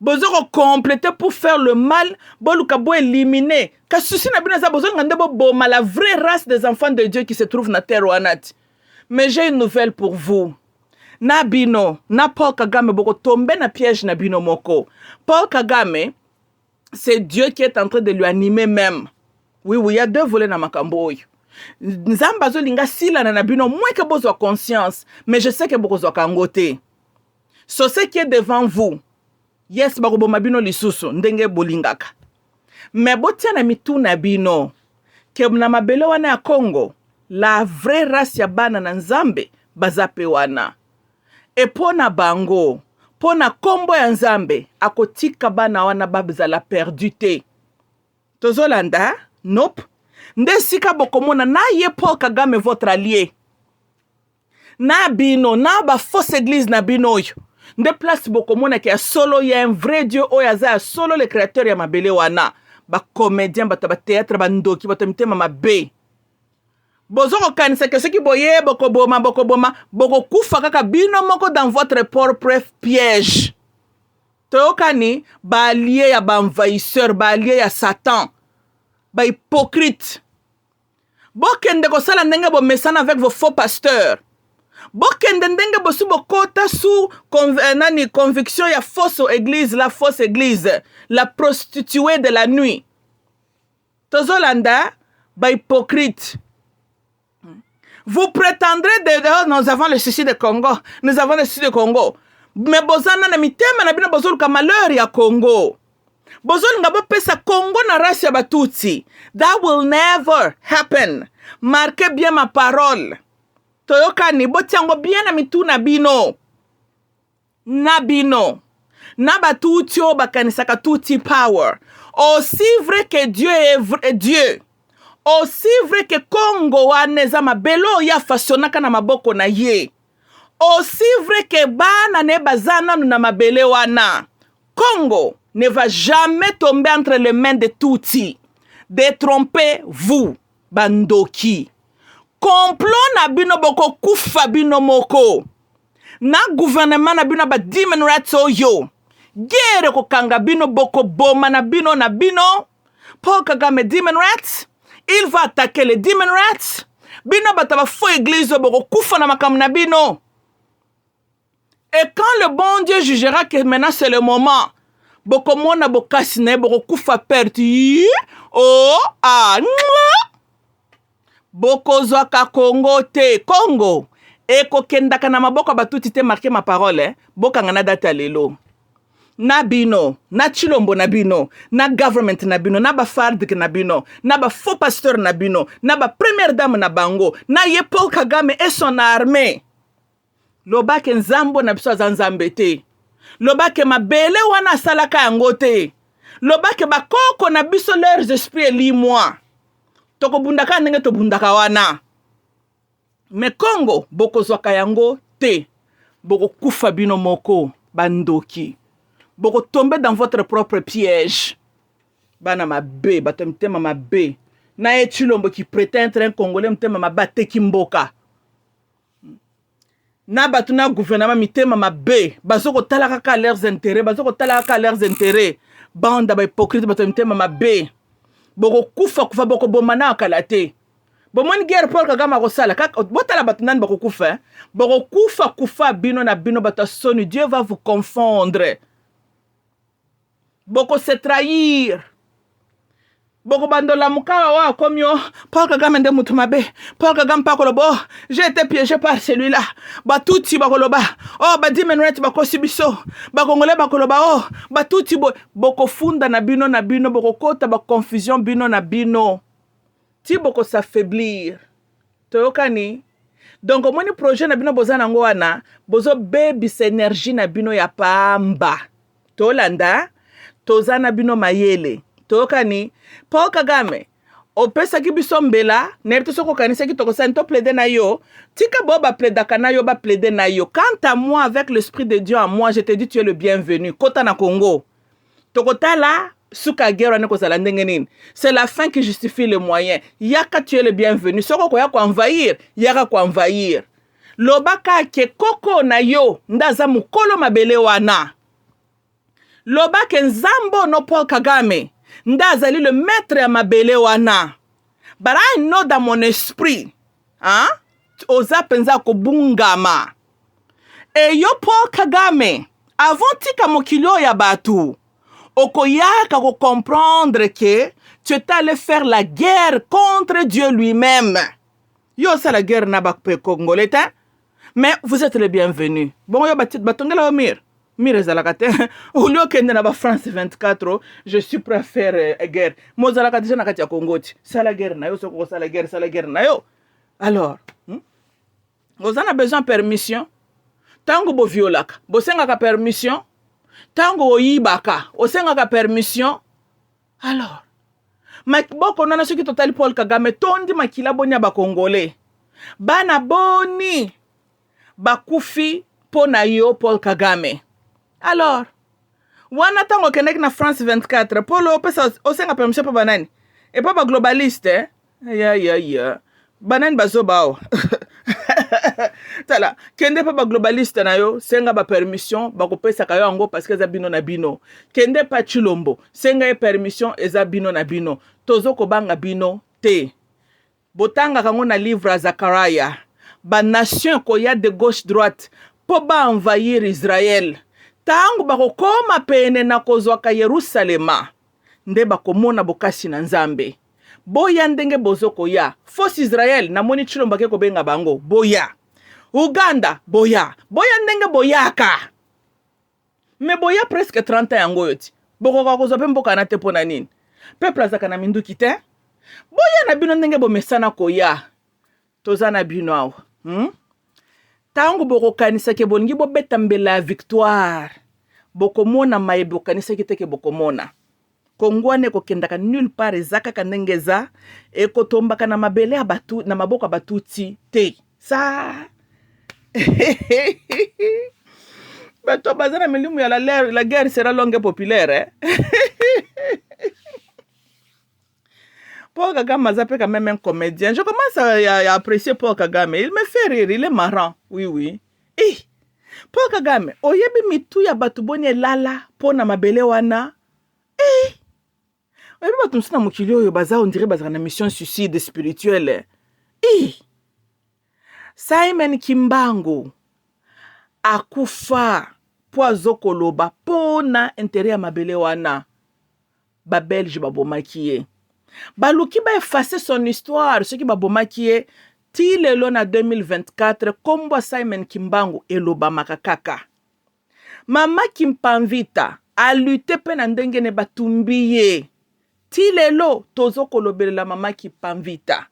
Bozo compléter pour faire le mal, boluka bo éliminer. Ka souci na bino za bozo ngande bo boma la vraie race des enfants de Dieu qui se trouve na terre wanati. Mais j'ai une nouvelle pour vous. Na bino, na Paul Kagame boko tomber na piège na bino moko. Paul Kagame, c'est Dieu qui est en train de lui animer même. Oui, il y a deux volets na makambo. Nzamba zo linga sila na bino moins que bozo conscience, mais je sais que bozo kangote. So ce qui est devant vous. Yes, barobo mabino lisusu ndenge bolingaka. Mais botia na mitu na bino ke na mabele wana ya Congo, la vraie race ya bana na nzambe bazape wana. E pona bango, pona kombo ya nzambe akotika bana wana babzala perdu te. Tozolanda? Nope. Nde sika bokomona na ye Paul Kagame votre allié. Na bino, na ba fausse église na bino yo. Nde place bokomona ki ya solo ya un vrai Dieu oyaza ya solo le créateur ya mabele wana. Ba comédien, ba théâtre, ba ndoki, ba mitema mabe. Bozoko kanisa ke soki boye bokoboma, boko kufa kaka bino moko dans votre propre piège. Toyokani, ba allié ya ba envahisseur, ba allié ya Satan, ba hypocrite. Bokende ko sala ndenge bo mesana avec vos faux pasteurs. Bokende ndenge bosu bokota sous conviction ya fausse église, la fausse église, la prostituée de la nuit. Tozolanda, ba hypocrite. Vous prétendrez de nous avons le souci de Congo, nous avons le souci de Congo. Mais bozana na mitema na bino bozoluka malheur ya Congo. Bozolunga bopesa Congo na race ya Batutsi. That will never happen. Marquez bien ma parole. Toyokani botiango bien na mitu na bino. Na bino. Na Batutsi o bakanisaka Tutsi power. Aussi vrai que Dieu est Dieu. Aussi vrai que Congo waneza mabelo ya fashionaka na maboko na ye. Aussi vrai que bana ne bazana na mabele wana. Congo ne va jamais tomber entre les mains de Tutsi. Détrompez-vous, bandoki. Complot na bino boko kufa bino moko. Na gouvernement na bino ba demon rats oyo. Gere ko kanga bino boko boma na bino na bino. Paul Kagame demon rats. Il va attaquer les demon rats. Bino bataba fo église boko kufa na makam na bino. Et quand le bon Dieu jugera que maintenant c'est le moment, bokomona bokasine bokokufa perti, oh ah, bokozwaka Congo te, Congo. Eko kendaka na maboko batuti te marqué ma parole, bokanga na data lelo. Na bino, na chilombo na bino, na government na bino, na ba fardik na bino, na ba faux pasteur na bino, na ba première dame na bango, na ye Paul Kagame et son armée. Lobake nzambo na biso azanzambe te. Lobake mabele wana salaka yango te. Lobake bakoko na biso leurs esprits li-moi. Toko bundaka ndenge to bundaka wana. Mais Congo, boko zwaka yango te. Boko kufa bino moko, bandoki. Boko tomber dans votre propre piège. Bana mabe, batemtema mabe. Na ye chilombo qui prétend être un Congolais mtema mabate kimboka. Na batuna gouvernement mitema mabe. Bazoko talaka ka leurs intérêts, bazoko talaka ka leurs intérêts. Banda ba hypocrite batemtema mabe. Boko kufa kufa boko bomana akalate. Bomoni guerre Paul Kagame akosala kaka botala bato nani bako kufa. Boko kufa kufa bino na bino bata soni. Dieu va vous confondre. Boko se trahir. Boko bandola mukawa wa komyo. Paul Kagame nde mutu mabe. Paul Kagame pa kolobo. J'ai été piégé par celui-là. Batuti bakoloba. Oh badi menuet bako sibiso. Bakongole bakoloba. Oh batuti boko funda na bino boko kota ba confusion bino na bino. Ti boko s'affaiblir. Toyokani. Donc omoni projet na bino boza nango wana. Bozo baby énergie na bino ya pamba. Tolanda. Toza na bino mayele. Toyokani. Paul Kagame. Opesa ki biso mbela. Nebito soko kanisa ki toko santo plaider na yo. Tika bo ba plaidaka na yo ba plaider na yo. Quant à moi avec l'esprit de Dieu en moi, je te dis tu es le bienvenu. Kota na Congo. Tokota la. Suka guerre ne kozala ndenge nini. C'est la fin qui justifie le moyen. Yaka tu es le bienvenu. Soko ko ya ko envahir, yaka ko envahir. Lobaka ke koko na yo ndaza mukolo mabele wana. Lobaka nzambo no Paul Kagame ndaza le maître ya mabele wana. But I know dans mon esprit, hein? Oza penza ko bungama. Et yo Paul Kagame, avant tika mokilo ya batu. Okoyaka ko comprendre que tu es allé faire la guerre contre Dieu lui-même. Yo ça la guerre na bakpe congolais, mais vous êtes les bienvenus. Bon yo batongela o mir. Mir ezalaka te. Au lieu que na ba France 24, je suis prêt à faire guerre. Mo zalaka déjà na kati ya Congo ti. Ça la guerre na yo soko ça la guerre na yo. Alors, vous en avez besoin de permission. Tango bo violaka, bo sengaka permission. Tango oyibaka, osengaka permission. Alors, boko nana soki totali Paul Kagame tondi makila bonya ba Congolais. Bana boni bakufi pona yo Paul Kagame. Alors, wana tango kenek na France 24, Paul opesa osenga permission pa banani. Et pas ba globaliste, ya. Banani bazobao. Tala, kende pa ba globaliste na yo, senga ba permission, ba kopesa kayo ango parce que eza bino na bino. Kende pa chilombo, senga e permission eza bino na bino. Tozo ko banga bino te. Botanga kango na livre Zachariah. Ba nation ko ya de gauche droite po ba envahir Israël. Tango ba kokoma pene na kozwaka Yerusalema. Nde ba komona bokasi na Nzambe. Boya ndenge bozoko ya. Force Israël na moni chilomba ke ko benga bango. Boya. Uganda, boya. Boya ndenge boyaka. Me boya presque 30 ans yango yoti. Boko kakozo pe mboka na te pona nini. Peuple azaka na minduki te. Boya na bino ndenge bo mesana koya. Toza na bino awa. Tango boko kanisa ke bolingi bo beta mbela victoire. Boko mona mayebi kanisa ke teke boko mona. Kongwane ko kendaka nulle part ezaka kanengeza e ko tombaka na mabele abatu na maboko abatuti te. Ça Bato bazana milimu ya la guerre sera longue et populaire. Paul Kagame Mazape quand même un comédien. Je commence à apprécier Paul Kagame. Il me fait rire, il est marrant. Oui. Paul Kagame, oyebi mitu ya batu bonye lala pona mabele wana. Oyebi batu msina mukili oyo baza on dirait baza na mission suicide spirituelle. Simon Kimbangu. akufa po azokoloba pona intere ya mabele wana babelge babomaki ye baluki baefase son histoire soki babomaki ye ti lelo na 2024 kombo Simon Kimbangu elobamaka kaka mama Kimpamvita alute mpe na ndenge ne batumbi ye ti lelo tozokolobelela mama Kimpamvita.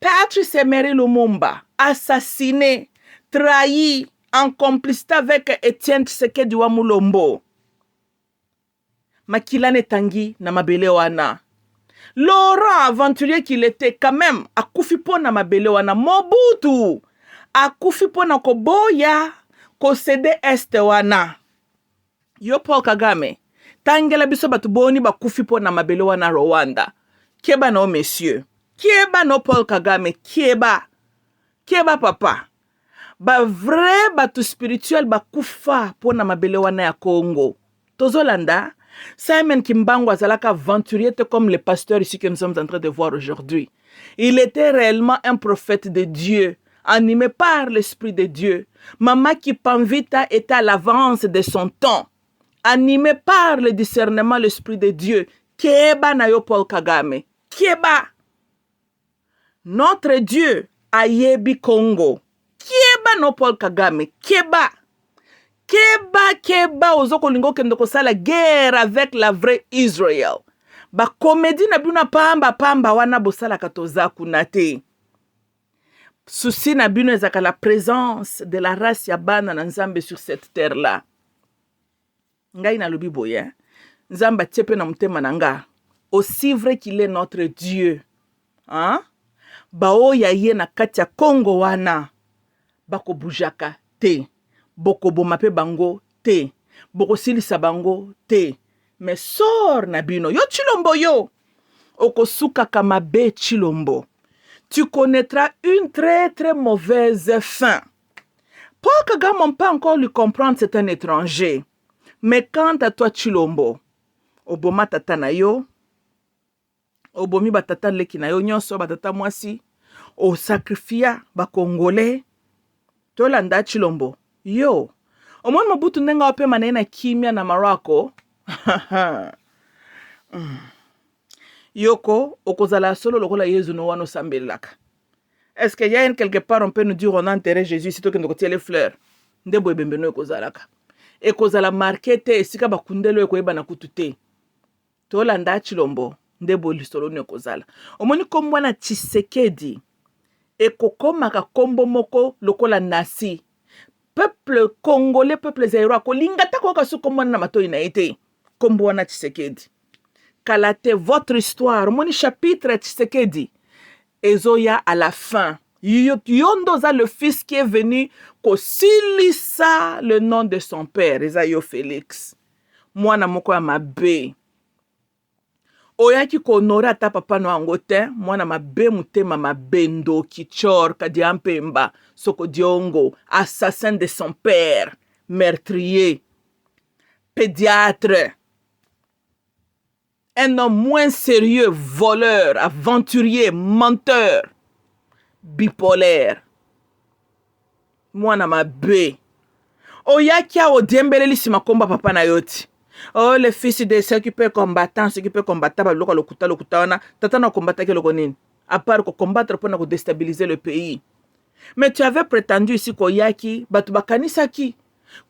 Patrice Emery Lumumba assassiné, trahi en complicité avec Etienne Tshisekedi wa Mulombo. Makilane tangi na mabele wana. Laurent aventurier qu'il était quand même akufi po na mabele wana. Mobutu akufi po na koboya kosede este wana. Yo Paul Kagame tangela biso batu boni bakufi po na mabele wana Rwanda. Kieba no messieurs. Kieba no Paul Kagame. Kieba papa. Ba vrai batu spirituel bakufa po na mabele wana ya Congo. Tozolanda. Simon Kimbangu azalaka aventurier comme le pasteur ici que nous sommes en train de voir aujourd'hui. Il était réellement un prophète de Dieu, animé par l'Esprit de Dieu. Mama Kimpamvita était à l'avance de son temps, animé par le discernement, l'Esprit de Dieu. Kieba na yo Paul Kagame. Kieba. Notre Dieu ayebi Congo. Kieba no Paul Kagame. Kieba. Keba ozoko lingo kende kosala guerre avec la vraie Israël. Ba comédie na bino pamba wana bosala katoza kunate. Souci na bino ezaka la présence de la race ya bana na Nzambe sur cette terre là. Ngai na lobi boye. Nzamba tiepe na mutema nanga. Aussi vrai qu'il est notre Dieu. Hein? Bao ya ye na kati ya Congo wana. Bako bujaka te. Boko bomape bango te. Boko silisa bango te. Mais sors na bino. Yo Chilombo yo. Okosuka kamabe Chilombo. Tu connaîtras une très très mauvaise fin. Paul Kagame on peut encore lui comprendre, c'est un étranger. Mais quant à toi Chilombo, oboma tata na yo, obomi batata leki na yo nyonso batata mwasi, o sakrifia ba Congolais, tolanda Chilombo. Yo, omoni Mobutu ndenga wape manaye na kimia na Morocco. Yoko, okozala solo lokola Yezu no wano sambelaka. Est-ce qu'il y a quelque part on peut nous dire on a enterré Jésus sitôt que nous kotie les fleurs? Ndebo ebembeno ekozalaka. Ekozala markete esika bakundelo ekoyeba na kutute. Tolanda Chilombo, ndebo lisolo ne ekozala. Omoni kombo na Tshisekedi. Ekokomaka kombo moko lokola nasi. Peuple congolais, peuple zaïrois, kolingata kwa kasu kombo na mato inaite. Kombo wana Tshisekedi. Kalate votre histoire, moni chapitre Tshisekedi. Ezoya à la fin. Yondoza le fils qui est venu kosilisa le nom de son père, Esayo Félix. Mwana moko ya mabe. Oyaki konora ata papa no angote, mwana mabe mutema mabendo kichor kadiampemba soko diongo, assassin de son père, meurtrier, pédiatre, un homme moins sérieux, voleur, aventurier, menteur, bipolaire. Mwana mabe. Oyaki a odiembeleli simakomba papa na yoti. Oh, le fils de ceux qui peut combattre, le kuta, tata na combattre ke loko nini. À part combattre pour na déstabiliser le pays. Mais tu avais prétendu ici koyaki, batu bakanisaki,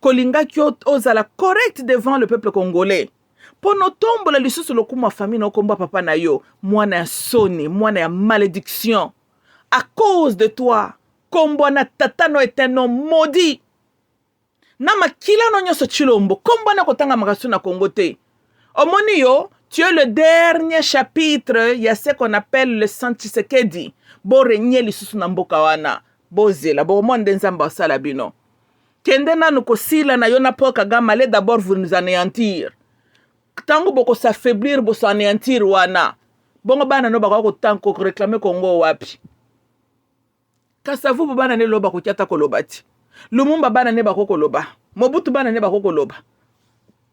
kolingaki ozala correct devant le peuple congolais. Pono tombola lisusu lokuma famille na komba papa na yo, mwana ya soni, mwana ya malédiction. À cause de toi, kombo na tata no est un homme maudit. Na makila no nyoso Chilombo, kombo na kotanga makasu na Congo te. Omoni yo, tu es le dernier chapitre, il y a ce qu'on appelle le sang Tshisekedi. Bo renye lisusu na mboka wana. Bozela, bo monde nzamba osala bino. Kende na nuko sila na yo na Paul Kagame, allez d'abord vous nous anéantir. Tango boko s'affaiblir, bo s'anéantir wana. Bongo bana no bako tanko réclamer Congo wapi. Kasavu bana ne loba kokiata kolobati. Lumumba bana ne bako koloba. Mobutu bana ne bako koloba.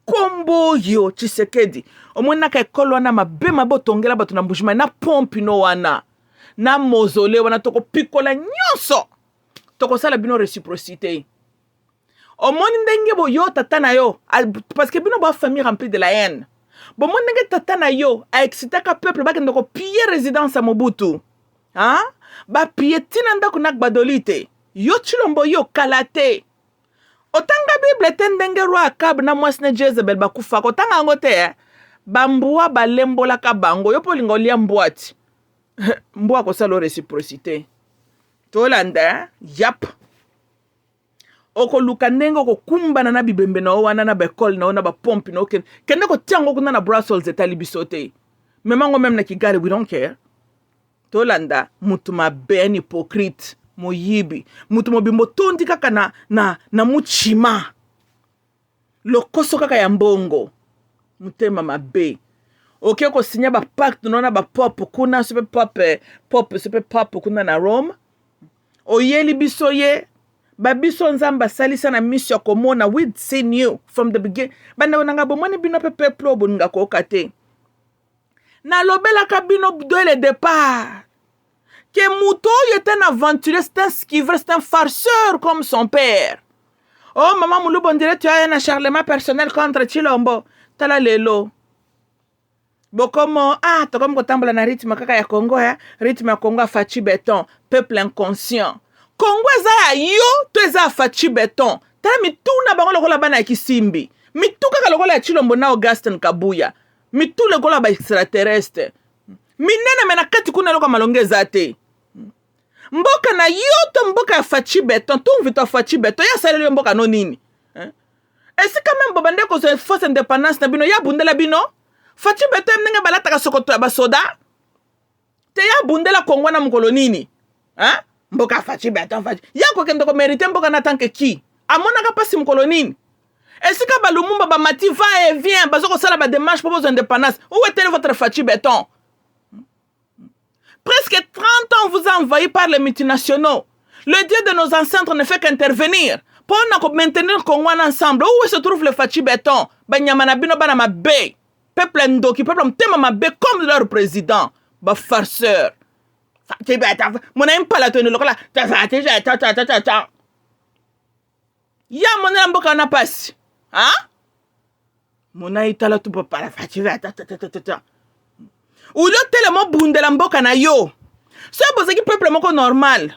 Kombo yo Tshisekedi. Omona ka ekolo wana mabe mabotongela batu na mbujima na pompi no wana. Na mozole wana toko pikola nyonso. Toko sala bino réciprocité. omoni ndenge boyo tata na yo parce que bino ba famille remplie de la haine bomoni ndenge tata na yo a excitaka peuple bakende ko piller résidence à Mobutu ba piller tina ndako na Gbadolite yo Tshilombo yo kalate otanga Bible te ndenge roi Akab na mwasi na Jezebel bakufa otanga yango te bambua balembolaka bango yo polinga olia mbwati mbwa kosala réciprocité tolanda yap okoluka ndenge okokumbana na bibembe na wana na bekole na ona bapompe na kende kotiango kuna na Brussels etali biso te memango même na Kigali we don't care tolanda mutu mabe un hypocrite moyibi mutu mobimbo tondi kaka na muchima lokoso kaka ya mbongo mutema mabe oke ko signer ba pacte nona ba pop kuna sepe pop kuna na Rome oyeli biso ye babiso nzamba salisa na mission komona we'd seen you from the beginning banda onanga bomoni bino pepe plo boninga ko kate na lobela ka bino dès le départ que Muto était un aventurier, c'est un skivreur, c'est un farceur comme son père. Oh, maman Moulou, on dirait tu as un acharnement personnel contre Tshilombo. Tala lelo. Bokomo, t'as comme kotambola na rythme kaka ya Congo, rythme ya Congo fachi béton, peuple inconscient. Congo eza yo, to eza fachi béton. Tala mitu na bango lokola bana ya Kisimbi. Mitu kaka lokola ya Tshilombo na Augustin Kabuya. Mitu lokola ba extraterrestre. Minene mena kati kuna loka malonge zate. Mboka na yoto mboka ya fachi beton. Tu mvito fachi beton. Ya saleli yo mboka no nini. Esi kame mbobande ko so force indépendance na bino. Ya bundela bino. Fachi beton mnenge balata ka sokoto ya basoda. Te ya bundela Kongo na mkolo nini. Mboka fachi beton fachi. Ya kwa kendo ko merite mboka na tanke ki. Amona ka pasi mkolo nini. Esi ka balumumba ba mati va et vient. Bazo ko sala ba démarche pour vos indépendance. Où est-elle votre fachi beton? Presque 30 ans vous a envahi par les multinationaux. Le Dieu de nos ancêtres ne fait qu'intervenir pour maintenir Congo ensemble. Où se trouve le Fachi Béton? Banyamana bino bana mabe. Peuple ndoki, peuple mtema mabe comme leur président. Ba farceur. Fachi Béton. Mon aime pas la tenue lokola. Ya mon aime boka na passe. Mon aime tala tu papa la Fachi Béton. Ou le tellement bundela mboka na yo. So bozaki peuple moko normal.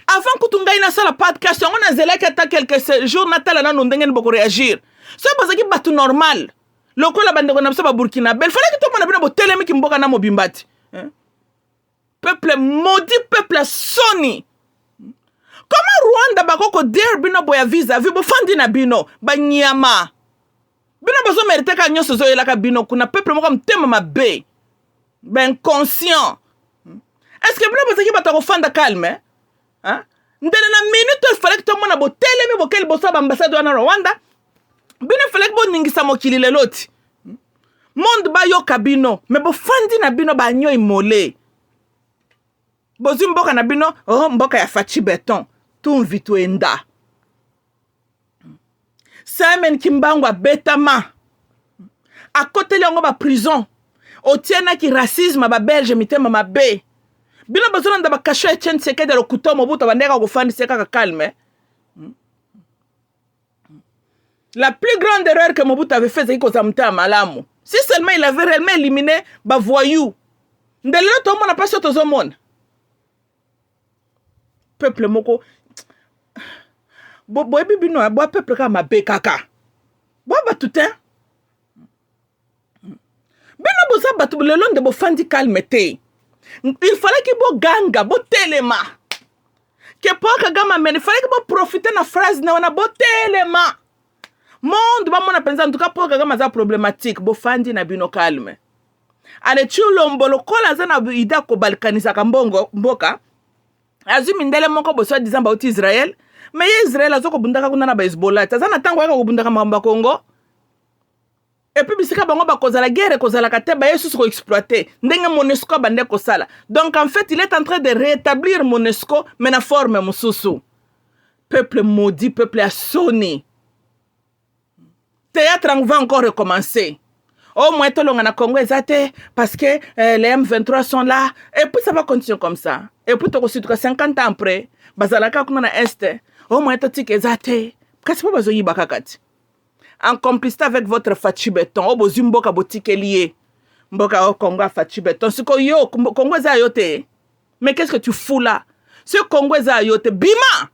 Avant que tu ngai na sala podcast, on a zela kata quelques jours na tala na ndenge boko réagir. So bozaki batu normal. Lokola bande ko na biso ba Burkina Bel. Fallait que to mona bino bo telemi ki mboka na mobimbati. Peuple maudit, peuple soni. Comment Rwanda bakoko der bino boya visa vi bo fandi na bino ba nyama. Bino bozo merite ka nyoso zo yela ka bino kuna peuple moko mtema mabe. Ben conscient. Est-ce que vous avez dit que vous calme? Ndele na minute il fallait que tout le monde botelemi bokel bosa ambassade na Rwanda. Bino fallait que bo ningisa mokili leloti. Monde ba yo kabino, mais bo fandi na bino ba nyo imole. Bozi mboka na bino, mboka ya Fachi Béton. Tu mvitu enda. Simon Kimbangwa betama. À côté yango ba prison. Otiena ki racisme ba belge mitema mabe. Bino bazona ndaba kasho Etienne Tshisekedi lo kuto Mobutu bandeka ko fandi seka calme. La plus grande erreur que Mobutu avait fait c'est qu'il a malamu. Si seulement il avait réellement éliminé ba voyou. Ndelo to mona pas sur to monde. Peuple moko bo bino bo peuple ka mabe kaka. Bo batutin. Bino boza batu le long de bo fandi calmete. Il fallait que bo ganga, bo telema. Que pour Kagama men, il fallait que bo profiter na phrase na wana bo telema. Monde ba mona penza en tout cas pour Kagama za problématique, bo fandi na bino calme. Ale Tshilombo lokola za na ida ko balkanisa kambongo mboka. Azumi ndele moko bo so disant ba uti Israël, mais Israël azoko bundaka kuna na ba Hezbollah. Tazana tango yaka ko bundaka mamba Congo. Et puis bisika bango ba kozala guerre kozala kateba yesu ko exploiter ndenge MONUSCO bande ko sala. Donc en fait il est en train de rétablir MONUSCO mais na forme mususu. Peuple maudit, peuple assoné. Théâtre va encore recommencer. Au moins tout le monde na Congo ezate parce que les M23 sont là et puis ça va continuer comme ça. Et puis to ko 50 ans après bazala ka kuna na est. Au moins to tik ezate kasi po bazoyiba kaka ti en complicité avec votre Fachi Beton obozi mboka botikeli ye mboka o Congo a Fachi Beton siko yo Congo eza yo te mais qu'est-ce que tu fous là ce Congo eza yo te bima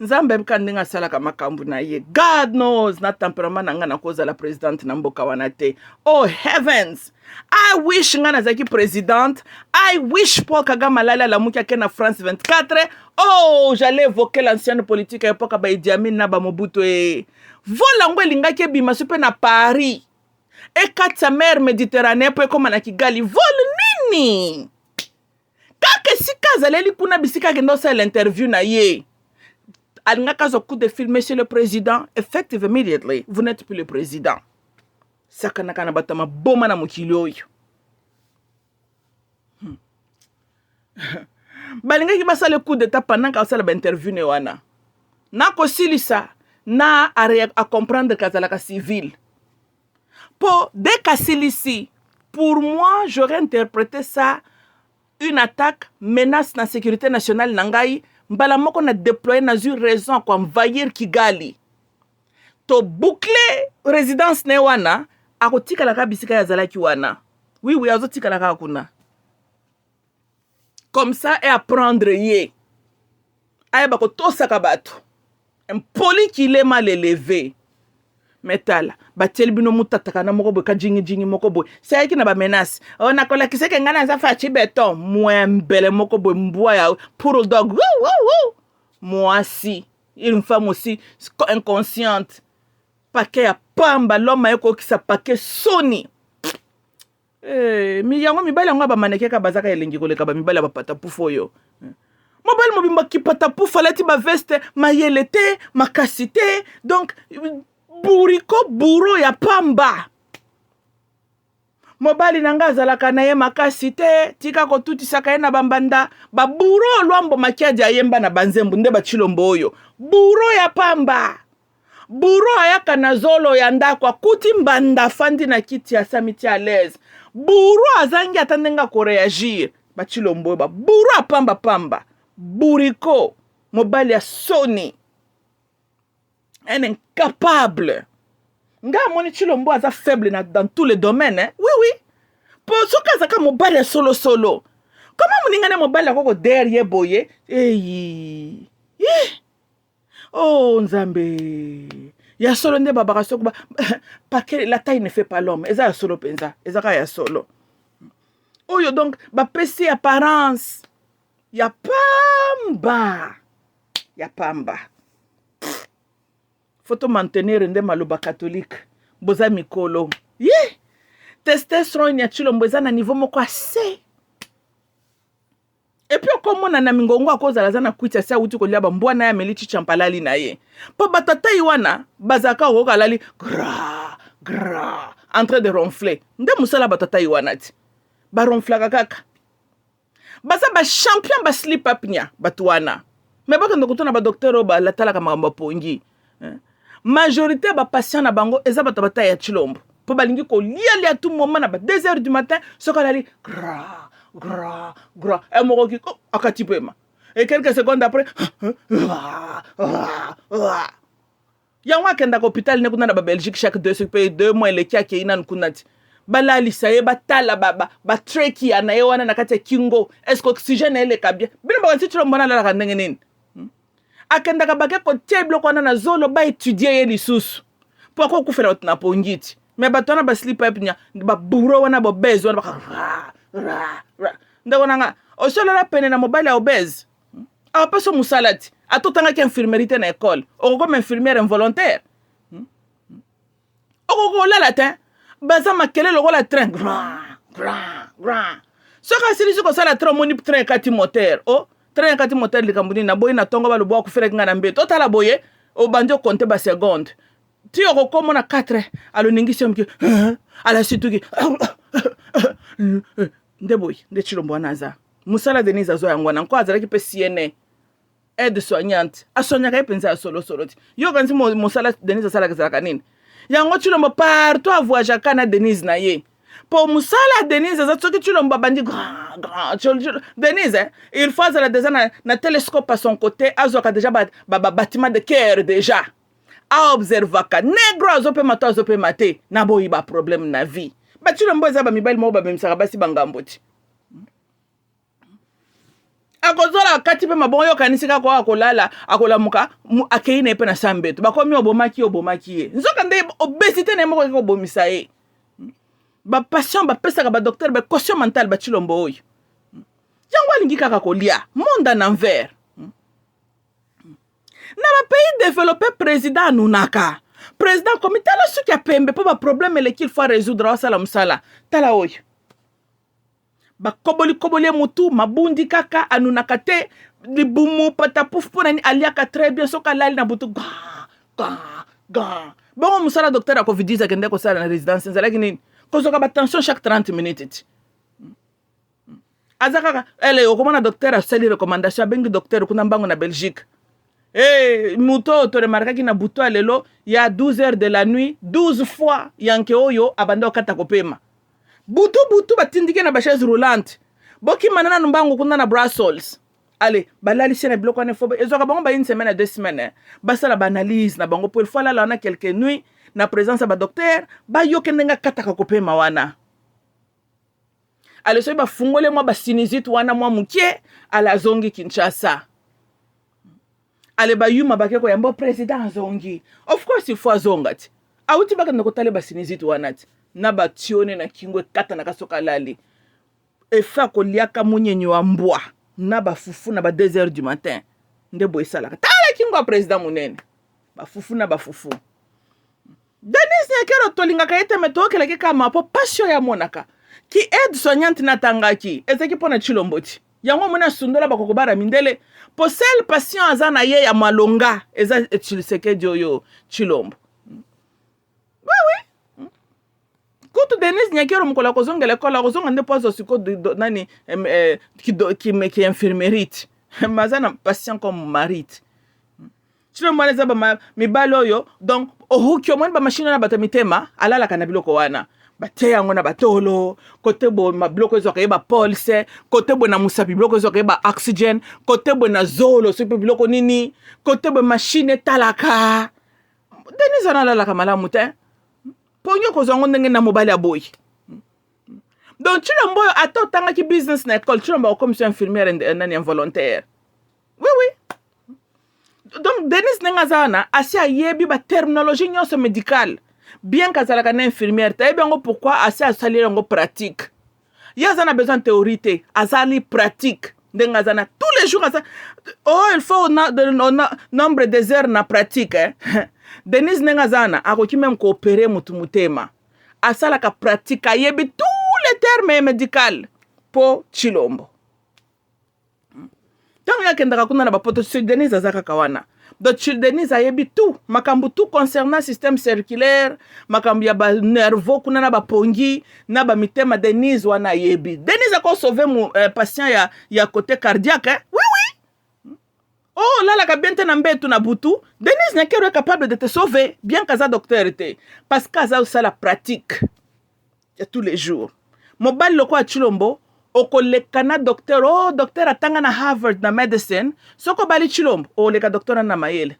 Nzambe mkandinga sala kama kambu na ye. God knows na temperament na nga na koza la president na mboka wana te. Oh heavens! I wish nga na zaki president. I wish Paul Kagame alala la mukia ke na France 24. Oh, j'allais évoquer l'ancienne politique à l'époque ba Idi Amin na ba Mobutu e. Vola ngwe lingaki bima supe na Paris. E katsa mer Méditerranée po koma na Kigali. Vol nini? Kake sika zaleli kuna bisika kendo sa l'interview na ye. Alingakazo coup de fil, monsieur le président, effective immediately, vous n'êtes plus le président. Sakanaka na batama boma na mukili oyo. Balingaki basa le coup d'état pendant ka sala ba interview ne wana. Na ko silisa na à comprendre kazalaka civil. Pour dès ka silisi, pour moi, j'aurais interprété ça une attaque, menace na sécurité nationale nangai. Mbala moko na déployer na une raison kwa envahir Kigali. To boucler résidence ne wana, akotika la kabisika ya zalaki wana. Oui, oui, azotika la kuna. Comme ça, et apprendre ye. Aye bako tosa kabatu. Un poli qui l'est mal élevé. Metala, batel bino mutataka na moko boy ka jingi moko boy. C'est qui na ba menace. On a kola kiseke ngana za Fachi Beton. Mwembele moko boy mbwa ya pour dog. Moi si, une femme aussi inconsciente. Paquet ya pamba l'homme yoko ki sa paquet soni. Mi yango mibali yango ba maneke ka bazaka elengi koleka ba mibali ba pata pufoyo. Mobile mobimba ki pata pufalati ba veste mayelete makasite donc buriko buro ya pamba. Mobali nanga zalaka na ye makasi te tika ko tuti saka ye na bambanda ba buro lwambo makiaji ayemba na banzembu nde ba chilombo oyo buro ya pamba buro ayaka na zolo ya ndako kuti mbanda fandi na kiti ya samiti à l'aise buro azangi atandenga ko réagir ba chilombo ba buro ya pamba buriko mobali ya soni un incapable. Nga moni chilombo aza faible dans tous les domaines, hein? Oui, oui. Pour ce cas, ça mobile solo. Comment moninga ne mobile koko derrière boye? Hey. Oh, Nzambe. Ya solo nde babaka soko parce que la taille ne fait pas l'homme. Eza solo penza. Eza ka ya solo. Oh yo donc ba pesi apparence. Ya pamba. Faut maintenir nde maloba catholique boza mikolo testosterone ya chilombo eza na niveau moko assez et puis okomona na mingongo akozala za na kwita sa uti kolia ba mbwana ya melichi champalali na ye po batata iwana bazaka okokalali gra en train de ronfler nde musala batata iwana ti ba ronflaka kaka baza ba champion ba slip apnea batuwana mais bakendo kutona ba docteur ba latala kama pongi majorité ba patient na bango eza bata ya chilombo po balingi ko lia tout moment na ba 2h du matin soko lali gra et moko ki akati pema et quelques secondes après yango akenda ko hôpital ne kuna na ba Belgique chaque 2 mois le kia ke inan kunati balali saye batala ba treki ana yewana na kati kingo est-ce que oxygène ele kabia bino ba kanti chilombo na la kandenge nini akenda kabake ko table ko na zolo ba étudier ye lisusu pour ko kufela na pongiti mais batona ba slip up nya ba buro wana bo bezo ba ndako nanga o solo la pene na mobile obèse a peso musalati atotanga ki infirmerie na école o comme infirmière involontaire o ko la latin baza makele lo la train grand so ka sili ko sala train moni train kati moteur train kati moteur likambuni na boy na tongo ba lo bo ku fere ngana mbeto tala boye o banjo compter ba seconde ti o ko mona 4 alo ningisi mki ala situki ndeboy nde chilombo anaza musala Denise azo yangwana nko azalaki pe CNA aide soignante asonyaka ipenza solo ti yo kanzi musala Denise asala kazaka nini yango chilombo partout avoyage kana Denise na ye Pour Moussala, Denise, c'est ce que tu l'as bandi Denise, il faut déjà na télescope à son côté, azoka déjà bâtiment de cœur déjà. A observer ka negro azope maté na boyi ba problème na vie. Ba tu l'as za ba mibali mo ba bemsaka basi bangamboti. Akozola kati pe mabongo kanisika kwa akolala akolamuka akeine pe na sambeto bakomi obomaki ye nzoka nde obésité ne moko ko bomisa ye ba patient ba pesa ba docteur ba caution mentale ba chilombo oyo yango alingi kaka kolia monde en envers na ba pays développé président anunaka président comité la suki ya pembe po ba problème le qu'il faut résoudre wasala musala tala oyo ba koboli mutu mabundi kaka anunaka te libumu patapuf pona ni aliaka très bien soka lali na butu ga bon musala docteur a covid-19 akende ko sala na résidence nzalaki nini kozoka ba tension chaque 30 minutes azaka ele okomana docteur a sali recommandation bengi docteur kuna mbango na Belgique muto to remarquaki na butu alelo ya 12 heures de la nuit 12 fois yanke oyo abanda okata kopema butu batindike na ba chaise roulante boki manana numbango kuna na Brussels allez balali sena biloko ne fobe ezoka bango ba une semaine à 2 semaines basala ba analyse na bango pour fois là on a quelques nuits na présence ba docteur ba yokendenga kataka kopema wana allez so ba fungole mwa ba sinusite wana mwa mukie ala zongi Kinshasa allez ba yuma bakeko yambo président zongi of course il faut azongati auti baka ndokotale ba sinusite wana ti na batione na kingwe kata na kasoka lali efa koliaka munyenyo wa mbwa na bafufu na ba 2 heures du matin nde boyesala tala kingwa président munene bafufu na bafufu Denise Nyakero tolinga kaite metoke laki kama po passion ya monaka ki aide soignante na tangaki ezeki pona chilomboti yango mona sundola bakokobara mindele po sel patient azana ye ya malonga eza chiliseke joyo chilombo oui kutu Denise Nyakero mukola kozongela kola kozonga nde pozo siko nani ki infirmerite mazana patient comme marite chilo mwana za ba mibalo yo donc ohukyo mwana ba machine na batamitema alala kana biloko wana bate yango na batolo kote bo mabloko ezo kayeba pulse kote bo na musapi biloko ezo kayeba oxygen kote bo na zolo so biloko nini kote bo machine talaka Denise analala kamala mute ponyo kozongo ndenge na mobile aboy donc chilo mboyo atotanga ki business na école chilo mbo comme infirmière nani involontaire oui donc Denise Nengazana asia yebi ba terminologie nyonso médicale bien kazalaka na infirmière tayebi yango pourquoi asia asali yango pratique yazana besoin de théorie azali pratique ndengazana tous les jours il faut nombre des heures na pratique Denise Nengazana akoki même coopérer mutu mutema asalaka pratique ayebi tous les termes médicaux po chilombo tant ya kendaka kuna na bapoto sur Denise azaka kawana donc Denise ayebi tout makambu tout concernant système circulaire makambu ya ba nervo kuna na bapongi na ba mitema Denise wana ayebi Denise ako sauver mon patient ya côté cardiaque oui oh là la kabiente na mbetu na butu Denise Nyakero est capable de te sauver bien kaza docteur te parce kaza ça la pratique ya tous les jours mobile loko a chilombo okolekana docteur docteur atanga na Harvard na medicine soko bali chilombo oleka docteur na mayele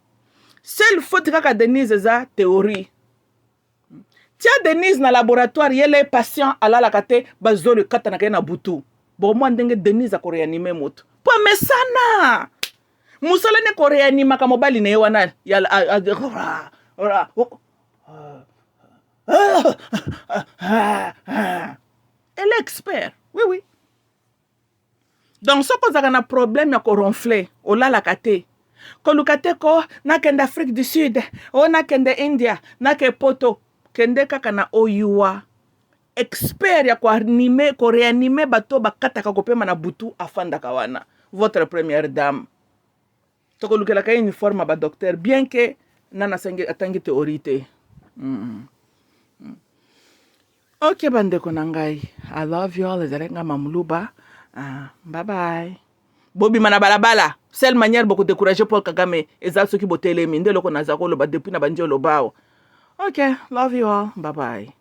seul faut kaka Denise za théorie tia Denise na laboratoire yele patient alala kate bazolo kata na na butu bo mo ndenge Denise a koreanime moto po mesana musala ne koreanima ka mobile ne wana ya elle est expert oui donc ce qu'on a un problème ya ko ronfler o la la kate ko lukate ko na kende Afrique du Sud o na kende India na ke poto kende kaka na oyuwa expert ya ko animer ko réanimer bato bakata ka kopema na butu afanda kawana votre première dame to ko lukela ka uniforme ba docteur bien que nana sangi atangi théorie ok bandeko nangai I love you all ezalenga mamuluba bye bye bobi mana balabala seule manière beaucoup décourager Paul Kagame ezal soki botelemi nde loko nazako lo ba depuis na banjelo bao ok love you all bye bye